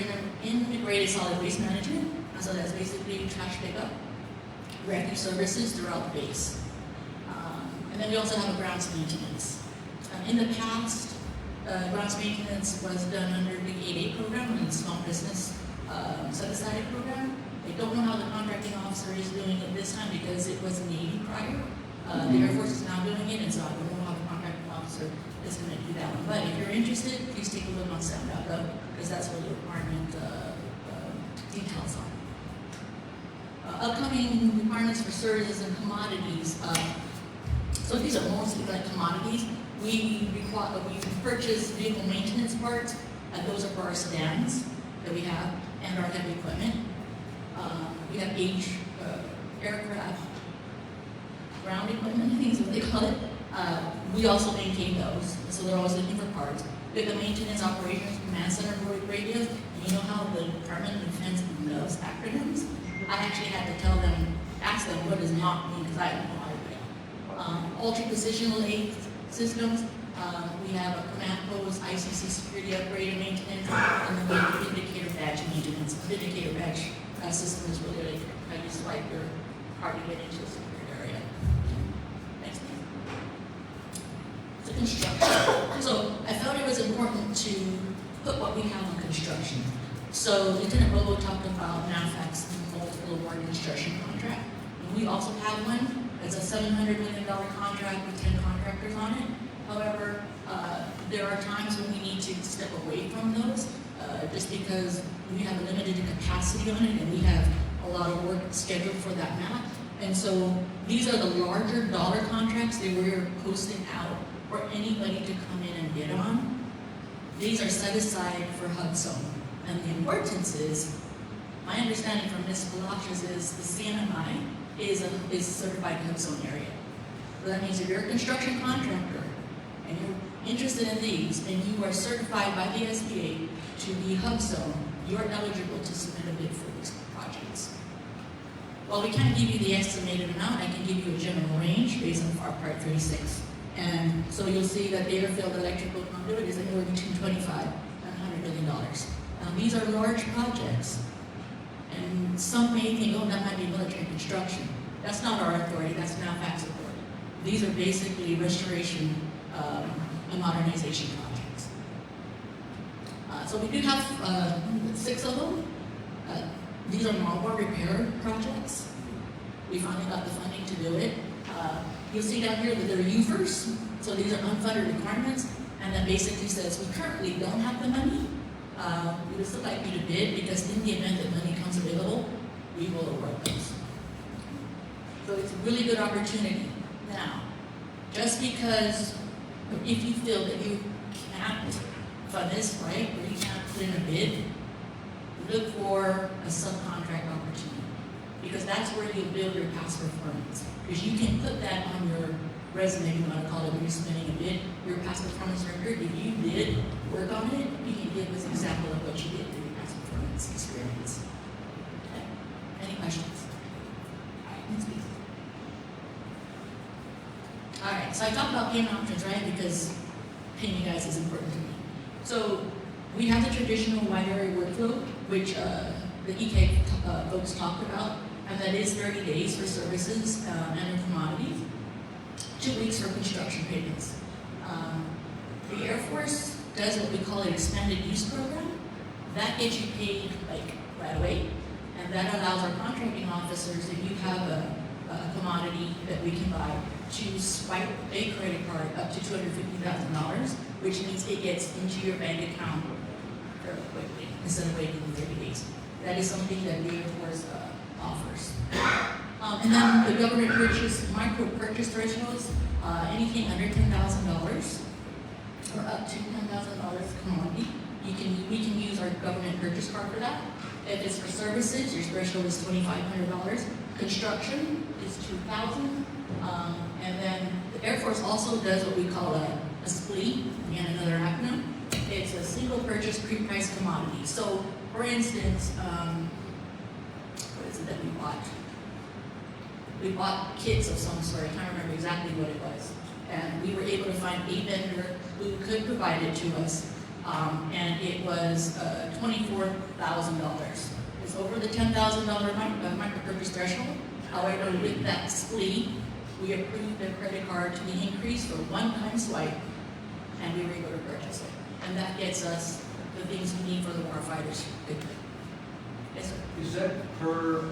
integrated solid waste management. And so that's basically trash pickup, refuse services throughout the base. And then we also have a grounds maintenance. In the past, grounds maintenance was done under the 8A program and the small business set-aside program. I don't know how the contracting officer is doing it this time because it was Navy prior. The Air Force is now doing it, and so I don't know how the contracting officer is going to do that one. But if you're interested, please take a look on SAM.gov because that's where the requirement details are. Upcoming requirements for services and commodities. So these are mostly like commodities. We purchase vehicle maintenance parts, and those are for our sedans that we have and our heavy equipment. We have aircraft ground equipment, I think is what they call it. We also maintain those, so they're always looking for parts. We have the maintenance operations command center radios, and you know how the Department of Defense loves acronyms? I actually had to ask them what does not mean, because I don't know how to read. Ultra precision lathe systems, we have a command post, ICC security upgrade and maintenance, and then we have the indicator badge maintenance. The indicator badge system is really like, I just like you're hard to get into a secure area. Next thing. The construction. So I felt it was important to put what we have on construction. So Lieutenant Robo talked about NAVFAC's multiple award construction contract. And we also have one. It's a $700 million contract with 10 contractors on it. However, there are times when we need to step away from those just because we have a limited capacity on it and we have a lot of work scheduled for that map. And so these are the larger dollar contracts that we're posting out for anybody to come in and bid on. These are set aside for HUBZone. And the importance is, my understanding from Ms. Palacios is the CNMI is certified HUBZone area. So that means if you're a construction contractor and you're interested in these and you are certified by the SBA to be HUBZone, you're eligible to submit a bid for these projects. While we can't give you the estimated amount, I can give you a general range based on FAR Part 36. And so you'll see that the airfield electrical conduit is anywhere between $25 and $100 million. Now these are large projects. And some may think, oh, that might be military construction. That's not our authority, that's NAVFAC's authority. These are basically restoration and modernization projects. So we do have 6 of them. These are mobile repair projects. We finally got the funding to do it. You'll see down here that they're UFERs, so these are unfunded requirements, and that basically says we currently don't have the money. We would still like you to bid because in the event that money comes available, we will award those. So it's a really good opportunity. Now, just because if you feel that you can't fund this, right, or you can't put in a bid, look for a subcontract opportunity because that's where you'll build your past performance. Because you can put that on your resume, you want to call it, when you're submitting a bid, your past performance record. If you did work on it, you can give us an example of what you did through your past performance experience. Okay. Any questions? All right, next please. All right, so I talked about payment options, right? Because paying you guys is important to me. So we have the traditional wide area workflow, which the EK folks talked about, and that is 30 days for services and commodities, 2 weeks for construction payments. The Air Force does what we call an expanded use program. That gets you paid like right away, and that allows our contracting officers, if you have a commodity that we can buy, to swipe a credit card up to $250,000, which means it gets into your bank account fairly quickly instead of waiting 30 days. That is something that the Air Force offers. And then the government micro purchase thresholds, anything under $10,000 or up to $10,000 commodity, we can use our government purchase card for that. If it's for services, your threshold is $2,500. Construction is $2,000. And then the Air Force also does what we call a SPLE, again another acronym. It's a single purchase pre-priced commodity. So for instance, what is it that we bought? We bought kits of some sort, I can't remember exactly what it was. And we were able to find a vendor who could provide it to us. And it was $24,000. It's over the $10,000 micro purchase threshold. However, with that SPLE, we approved the credit card to be increased for one-time swipe, and we were able to purchase it. And that gets us the things we need for the warfighters quickly. Yes, sir. Is that per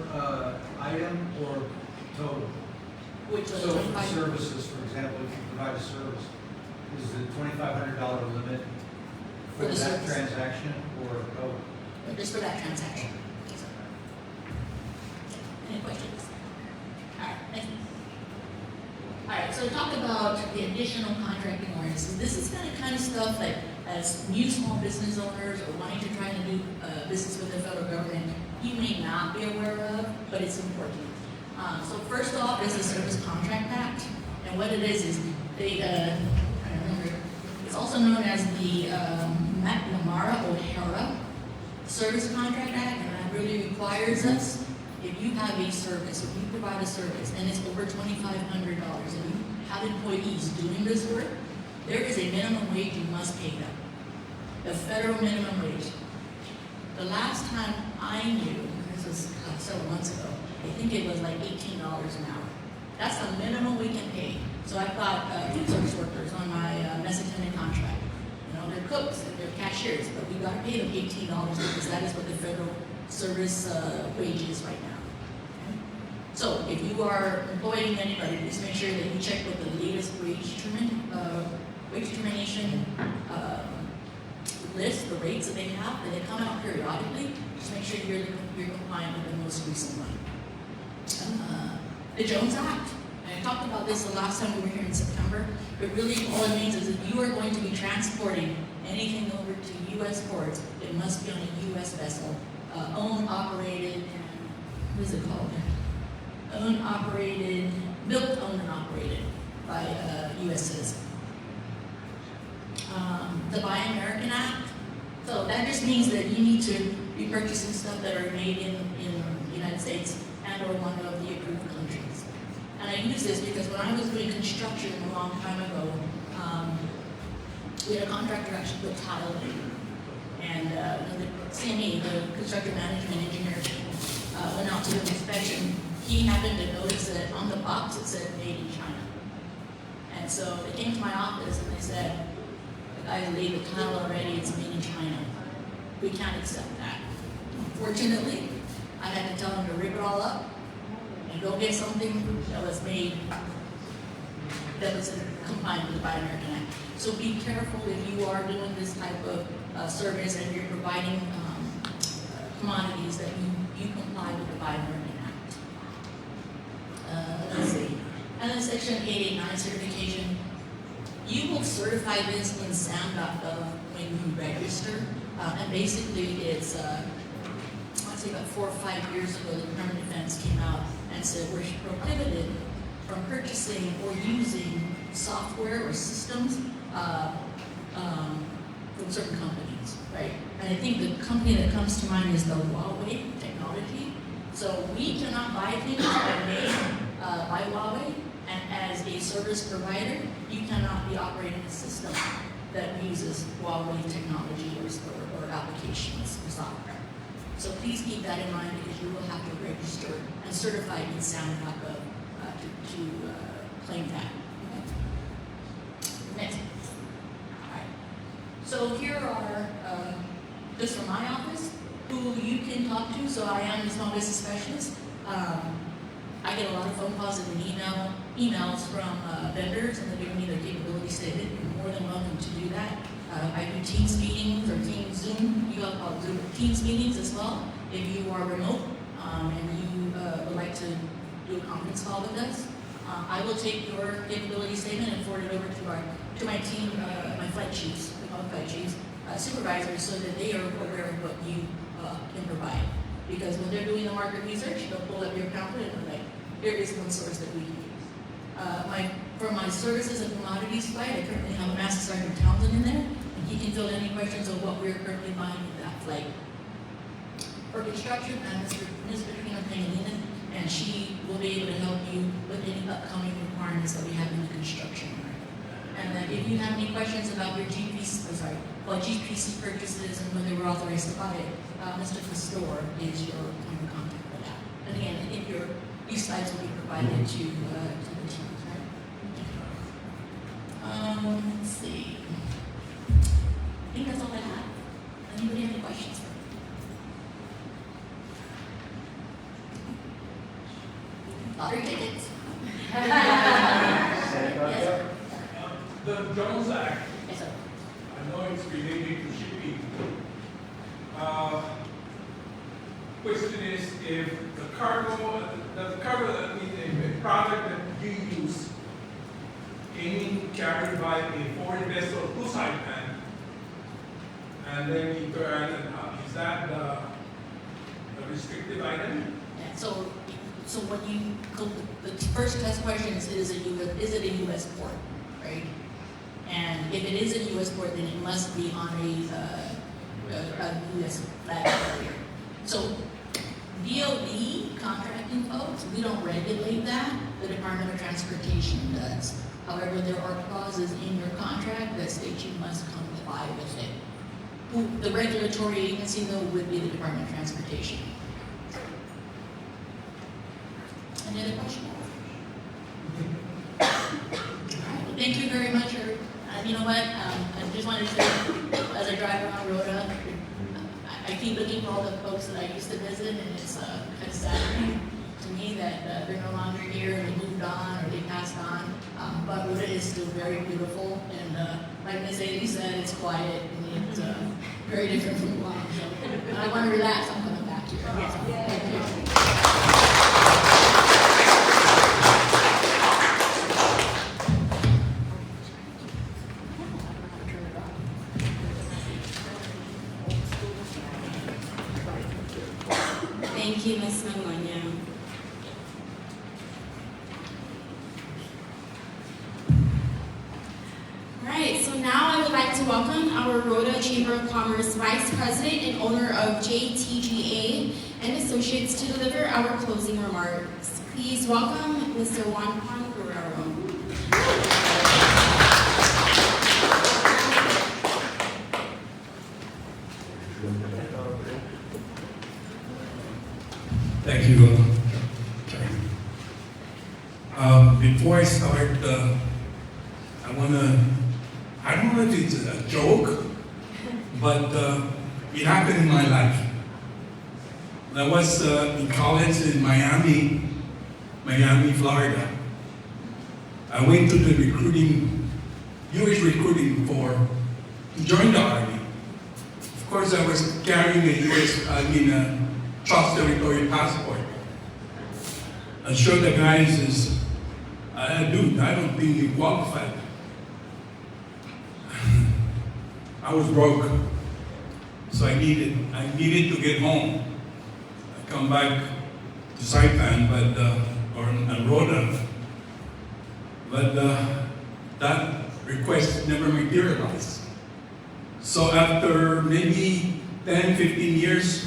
item or total? Which was So for 25. services, for example, if you provide a service, is the $2,500 limit For for the that service. transaction or total? Just for that transaction. Yes, sir. Any questions? All right, thank you. All right, so talk about the additional contracting ordinances. This is kind of stuff that as new small business owners or wanting to try to do business with the federal government, you may not be aware of, but it's important. So first off is the Service Contract Act, and what it is they, I don't remember, it's also known as the McNamara-O'Hara Service Contract Act, and that really requires us, if you have a service, if you provide a service, and it's over $2,500, and you have employees doing this work, there is a minimum wage you must pay them. The federal minimum wage. The last time I knew, this was several months ago, I think it was like $18 an hour. That's the minimum we can pay. So I've got food service workers on my mess attendant contract. You know, they're cooks and they're cashiers, but we gotta pay them $18 because that is what the federal service wage is right now. Okay? So if you are employing anybody, please make sure that you check with the latest wage determination list, the rates that they have, that they come out periodically. Just make sure you're compliant with the most recent one. The Jones Act. I talked about this the last time we were here in September, but really all it means is if you are going to be transporting anything over to U.S. ports, it must be on a U.S. vessel, owned, operated, and what is it called? Owned, operated, built, owned, and operated by a U.S. citizen. The Buy American Act. So that just means that you need to be purchasing stuff that are made in the United States and or one of the approved countries. And I use this because when I was doing construction a long time ago, we had a contractor actually put tile in. And the CME, the construction management engineer, went out to do an inspection. He happened to notice that on the box it said made in China. And so they came to my office and they said, the guy laid the tile already, it's made in China. We can't accept that. Fortunately, I had to tell him to rip it all up and go get something that was made, that was compliant with the Buy American Act. So be careful if you are doing this type of service and you're providing commodities that you comply with the Buy American Act. Let's see. And then Section 889 certification. You will certify this in SAM.gov when you register. And basically it's, I'd say about 4 or 5 years ago, the Department of Defense came out and said we're prohibited from purchasing or using software or systems from certain companies, right? And I think the company that comes to mind is the Huawei technology. So we cannot buy things that are made by Huawei, and as a service provider, you cannot be operating a system that uses Huawei technology or applications or software. So please keep that in mind because you will have to register and certify in SAM.gov to claim that. Okay. Next. All right. So here are, just from my office, who you can talk to. So I am the small business specialist. I get a lot of phone calls and emails from vendors, and they're giving me their capability statement. You're more than welcome to do that. I do Teams meetings or Teams Zoom. You all call Zoom Teams meetings as well. If you are remote and you would like to do a conference call with us, I will take your capability statement and forward it over to my team, my flight chiefs, we call them flight chiefs, supervisors, so that they are aware of what you can provide. Because when they're doing the market research, they'll pull up your account and they're like, here is one source that we can use. For my services and commodities flight, I currently have a Master Sergeant Townsend in there, and he can fill any questions on what we're currently buying in that flight. For construction, Ms. Petrina Pangalina, and she will be able to help you with any upcoming requirements that we have in the construction area. And then if you have any questions about your GPC purchases and whether we're authorized to buy it, Mr. Pastor is your point of contact for that. And again, I think these slides will be provided to the team, right? Let's see. I think that's all I have. Anybody have any questions for me? Jones Act. Yes, sir. I know it's related to shipping. Question is, if the cargo, the product that you use, any carried by a foreign vessel to Saipan, and then you turn it up, is that a restricted item? Yeah, so when you go, the first test question is it a U.S. port, right? And if it is a U.S. port, then it must be on a U.S. flag carrier. So DOD contracting folks, we don't regulate that. The Department of Transportation does. However, there are clauses in your contract that state you must comply with it. The regulatory agency, though, would be the Department of Transportation. Any other questions? All right, well, thank you very much. You know what? I just wanted to say, as I drive around Rota, I keep looking for all the folks that I used to visit, and it's kind of saddening to me that they're no longer here, and they moved on, or they passed on. But Rota is still very beautiful, and like Ms. Ailey said, it's quiet, and it's very different from Guam. So I want to relax, I'm coming back here. Thank you. Thank you, Ms. Manguanya. All right, so now I would like to welcome our Rota Chamber of Commerce Vice President and owner of JTGA and Associates to deliver our closing remarks. Please welcome Mr. Juan Juan Guerrero. Thank you. Before I start, I don't know if it's a joke, but it happened in my life. I was in college in Miami, Florida. I went to the U.S. recruiting to join the Army. Of course, I was carrying a Trust Territory passport. I showed the guys this, dude, I don't think you qualified. I was broke, so I needed to get home. I come back to Saipan, or Rota, but that request never materialized. So after maybe 10, 15 years,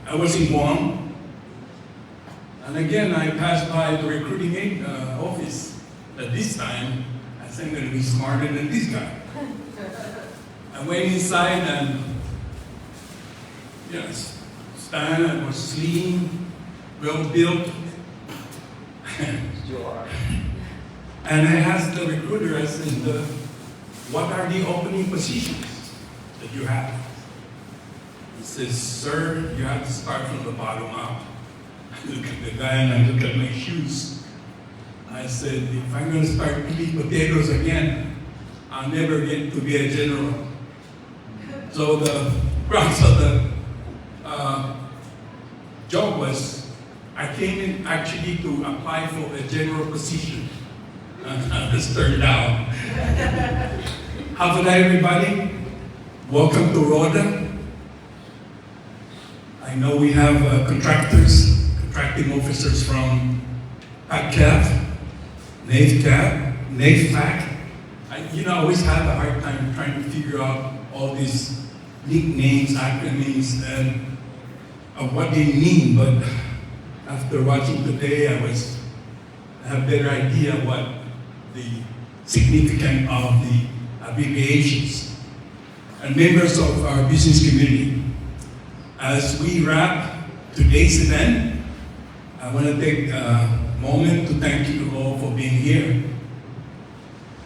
I was in Guam, and again I passed by the recruiting office. At this time, I think I'm going to be smarter than this guy. I went inside and stand, I was slim, well built. And I asked the recruiter, I said, what are the opening positions that you have? He says, sir, you have to start from the bottom up. I look at the guy and I look at my shoes. I said, if I'm going to start peeling potatoes again, I'll never get to be a general. So the crux of the job was, I came in actually to apply for a general position. This turned out. Have a night, everybody. Welcome to Rota. I know we have contracting officers from PACAF, NAVFAC. I always have a hard time trying to figure out all these nicknames, acronyms, and what they mean. But after watching today, I have a better idea what the significance of the abbreviations. And members of our business community, as we wrap today's event, I want to take a moment to thank you all for being here.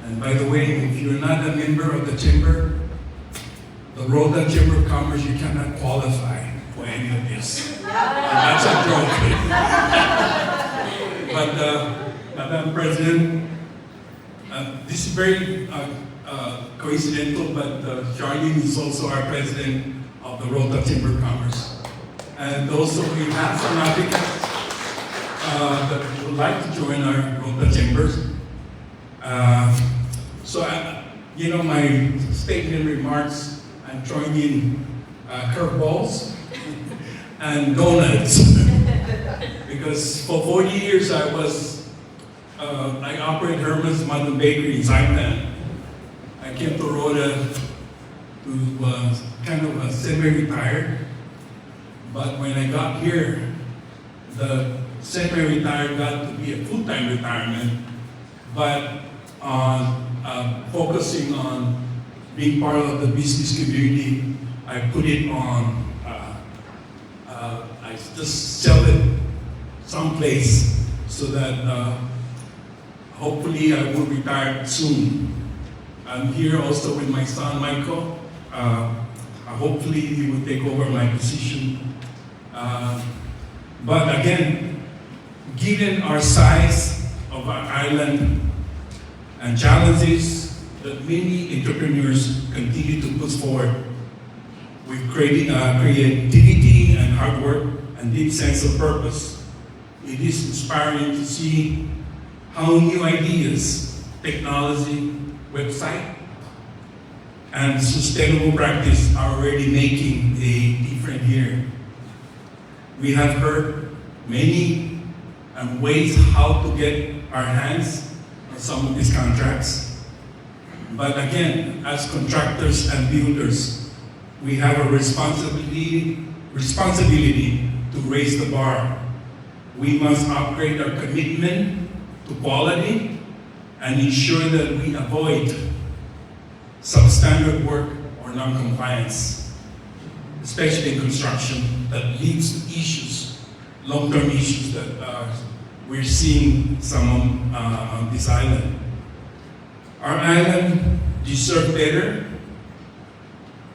And by the way, if you're not a member of the Chamber, the Rota Chamber of Commerce, you cannot qualify for any of this. That's a joke. But, Madam President, this is very coincidental, but Charlene is also our president of the Rota Chamber of Commerce. And also we have some applicants that would like to join our Rota Chambers. My statement remarks, I'm throwing in curveballs and donuts. Because for 40 years I operated Herman's Modern Bakery in Saipan. I came to Rota, who was kind of a semi-retired. But when I got here, the semi-retired got to be a full-time retirement. But focusing on being part of the business community, I put it on, I just sell it someplace so that hopefully I will retire soon. I'm here also with my son Michael. Hopefully he will take over my position. But again, given our size of our island and challenges that many entrepreneurs continue to push forward with creativity and hard work and deep sense of purpose, it is inspiring to see how new ideas, technology, website, and sustainable practice are already making a difference here. We have heard many ways how to get our hands on some of these contracts. But again, as contractors and builders, we have a responsibility to raise the bar. We must upgrade our commitment to quality and ensure that we avoid substandard work or non-compliance, especially in construction, that leads to issues, long-term issues that we're seeing some on this island. Our island deserves better.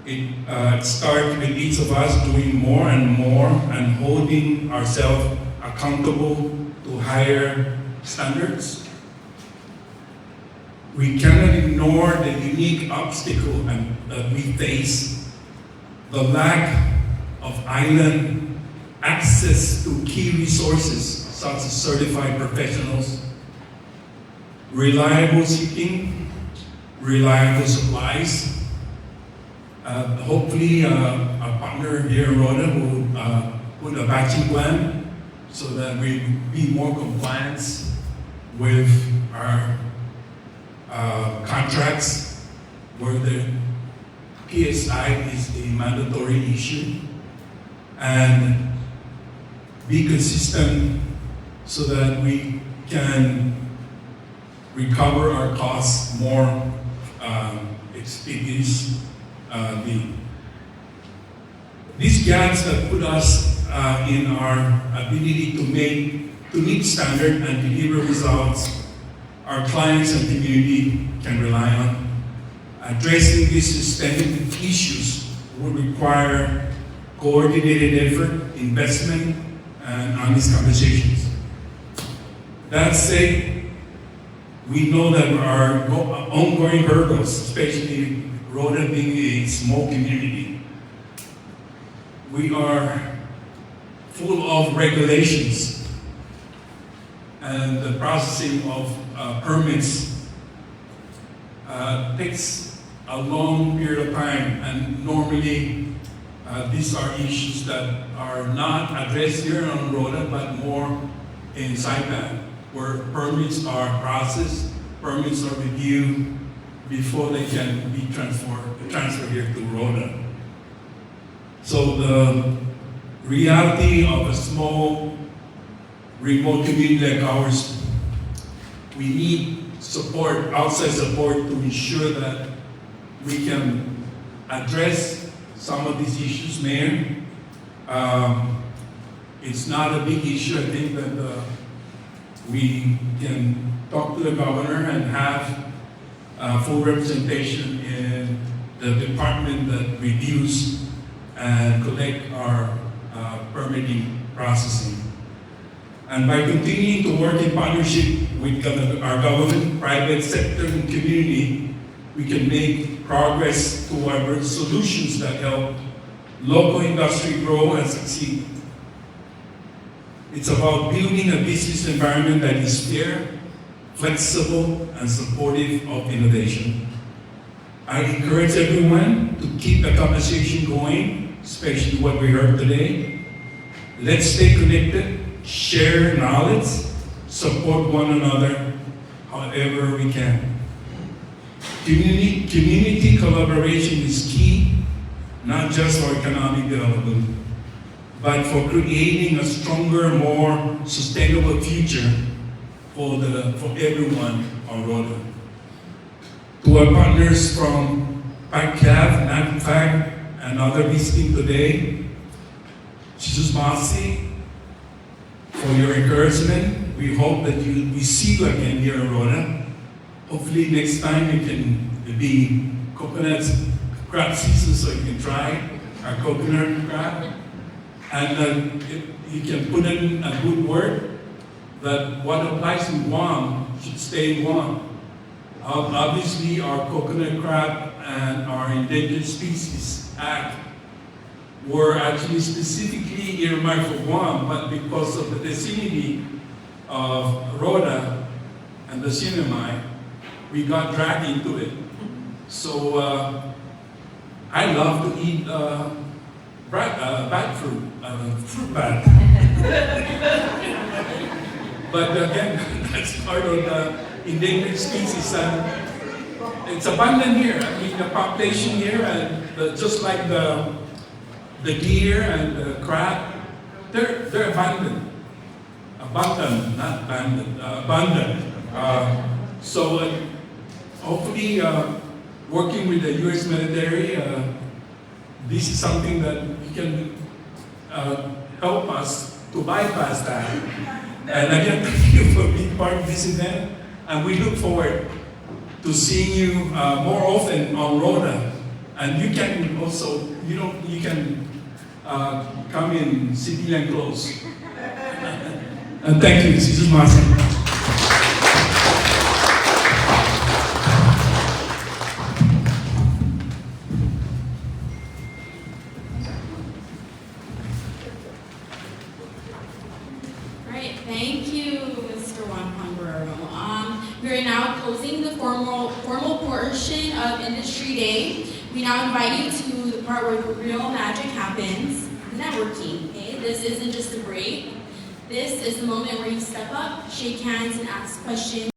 It starts with each of us doing more and more and holding ourselves accountable to higher standards. We cannot ignore the unique obstacle that we face, the lack of island access to key resources such as certified professionals, reliable shipping, reliable supplies. Hopefully, our partner here in Rota will put a batching plan so that we be more compliant with our contracts where the PSI is a mandatory issue, and be consistent so that we can recover our costs more expeditiously. These gaps that put us in our ability to meet standard and deliver results our clients and community can rely on. Addressing these systemic issues will require coordinated effort, investment, and honest conversations. That said, we know that there are ongoing hurdles, especially Rota being a small community. We are full of regulations, and the processing of permits takes a long period of time, and normally these are issues that are not addressed here on Rota, but more in Saipan, where permits are processed, permits are reviewed before they can be transferred here to Rota. So the reality of a small remote community like ours, we need support, outside support, to ensure that we can address some of these issues, Mayor. It's not a big issue. I think that we can talk to the governor and have full representation in the department that reviews and collect our permitting processing. And by continuing to work in partnership with our government, private sector, and community, we can make progress toward solutions that help local industry grow and succeed. It's about building a business environment that is fair, flexible, and supportive of innovation. I encourage everyone to keep the conversation going, especially what we heard today. Let's stay connected, share knowledge, support one another however we can. Community collaboration is key, not just for economic development, but for creating a stronger, more sustainable future for everyone on Rota. To our partners from PACAF, NAVFAC, and other visiting today, Jesus Masi, for your encouragement. We hope that we see you again here in Rota. Hopefully next time it can be coconut crab season so you can try our coconut crab. And you can put in a good word that what applies in Guam should stay in Guam. Obviously, our coconut crab and our Endangered Species Act were actually specifically earmarked for Guam, but because of the vicinity of Rota and the Sinamai, we got dragged into it. So I love to eat bat fruit, fruit bat. But again, that's part of the endangered species. It's abundant here. I mean, the population here, and just like the deer and the crab, they're abundant. Abundant, not abandoned. Abundant. So hopefully, working with the U.S. military, this is something that we can help us to bypass that. And again, thank you for being part of this event. And we look forward to seeing you more often on Rota. And you can also, you can come in civilian clothes. And thank you, this is Martin. Thank you, Mr. Juan Panguero. We are now closing the formal portion of Industry Day. We now invite you to the part where the real magic happens, networking. Okay? This isn't just a break. This is the moment where you step up, shake hands, and ask questions.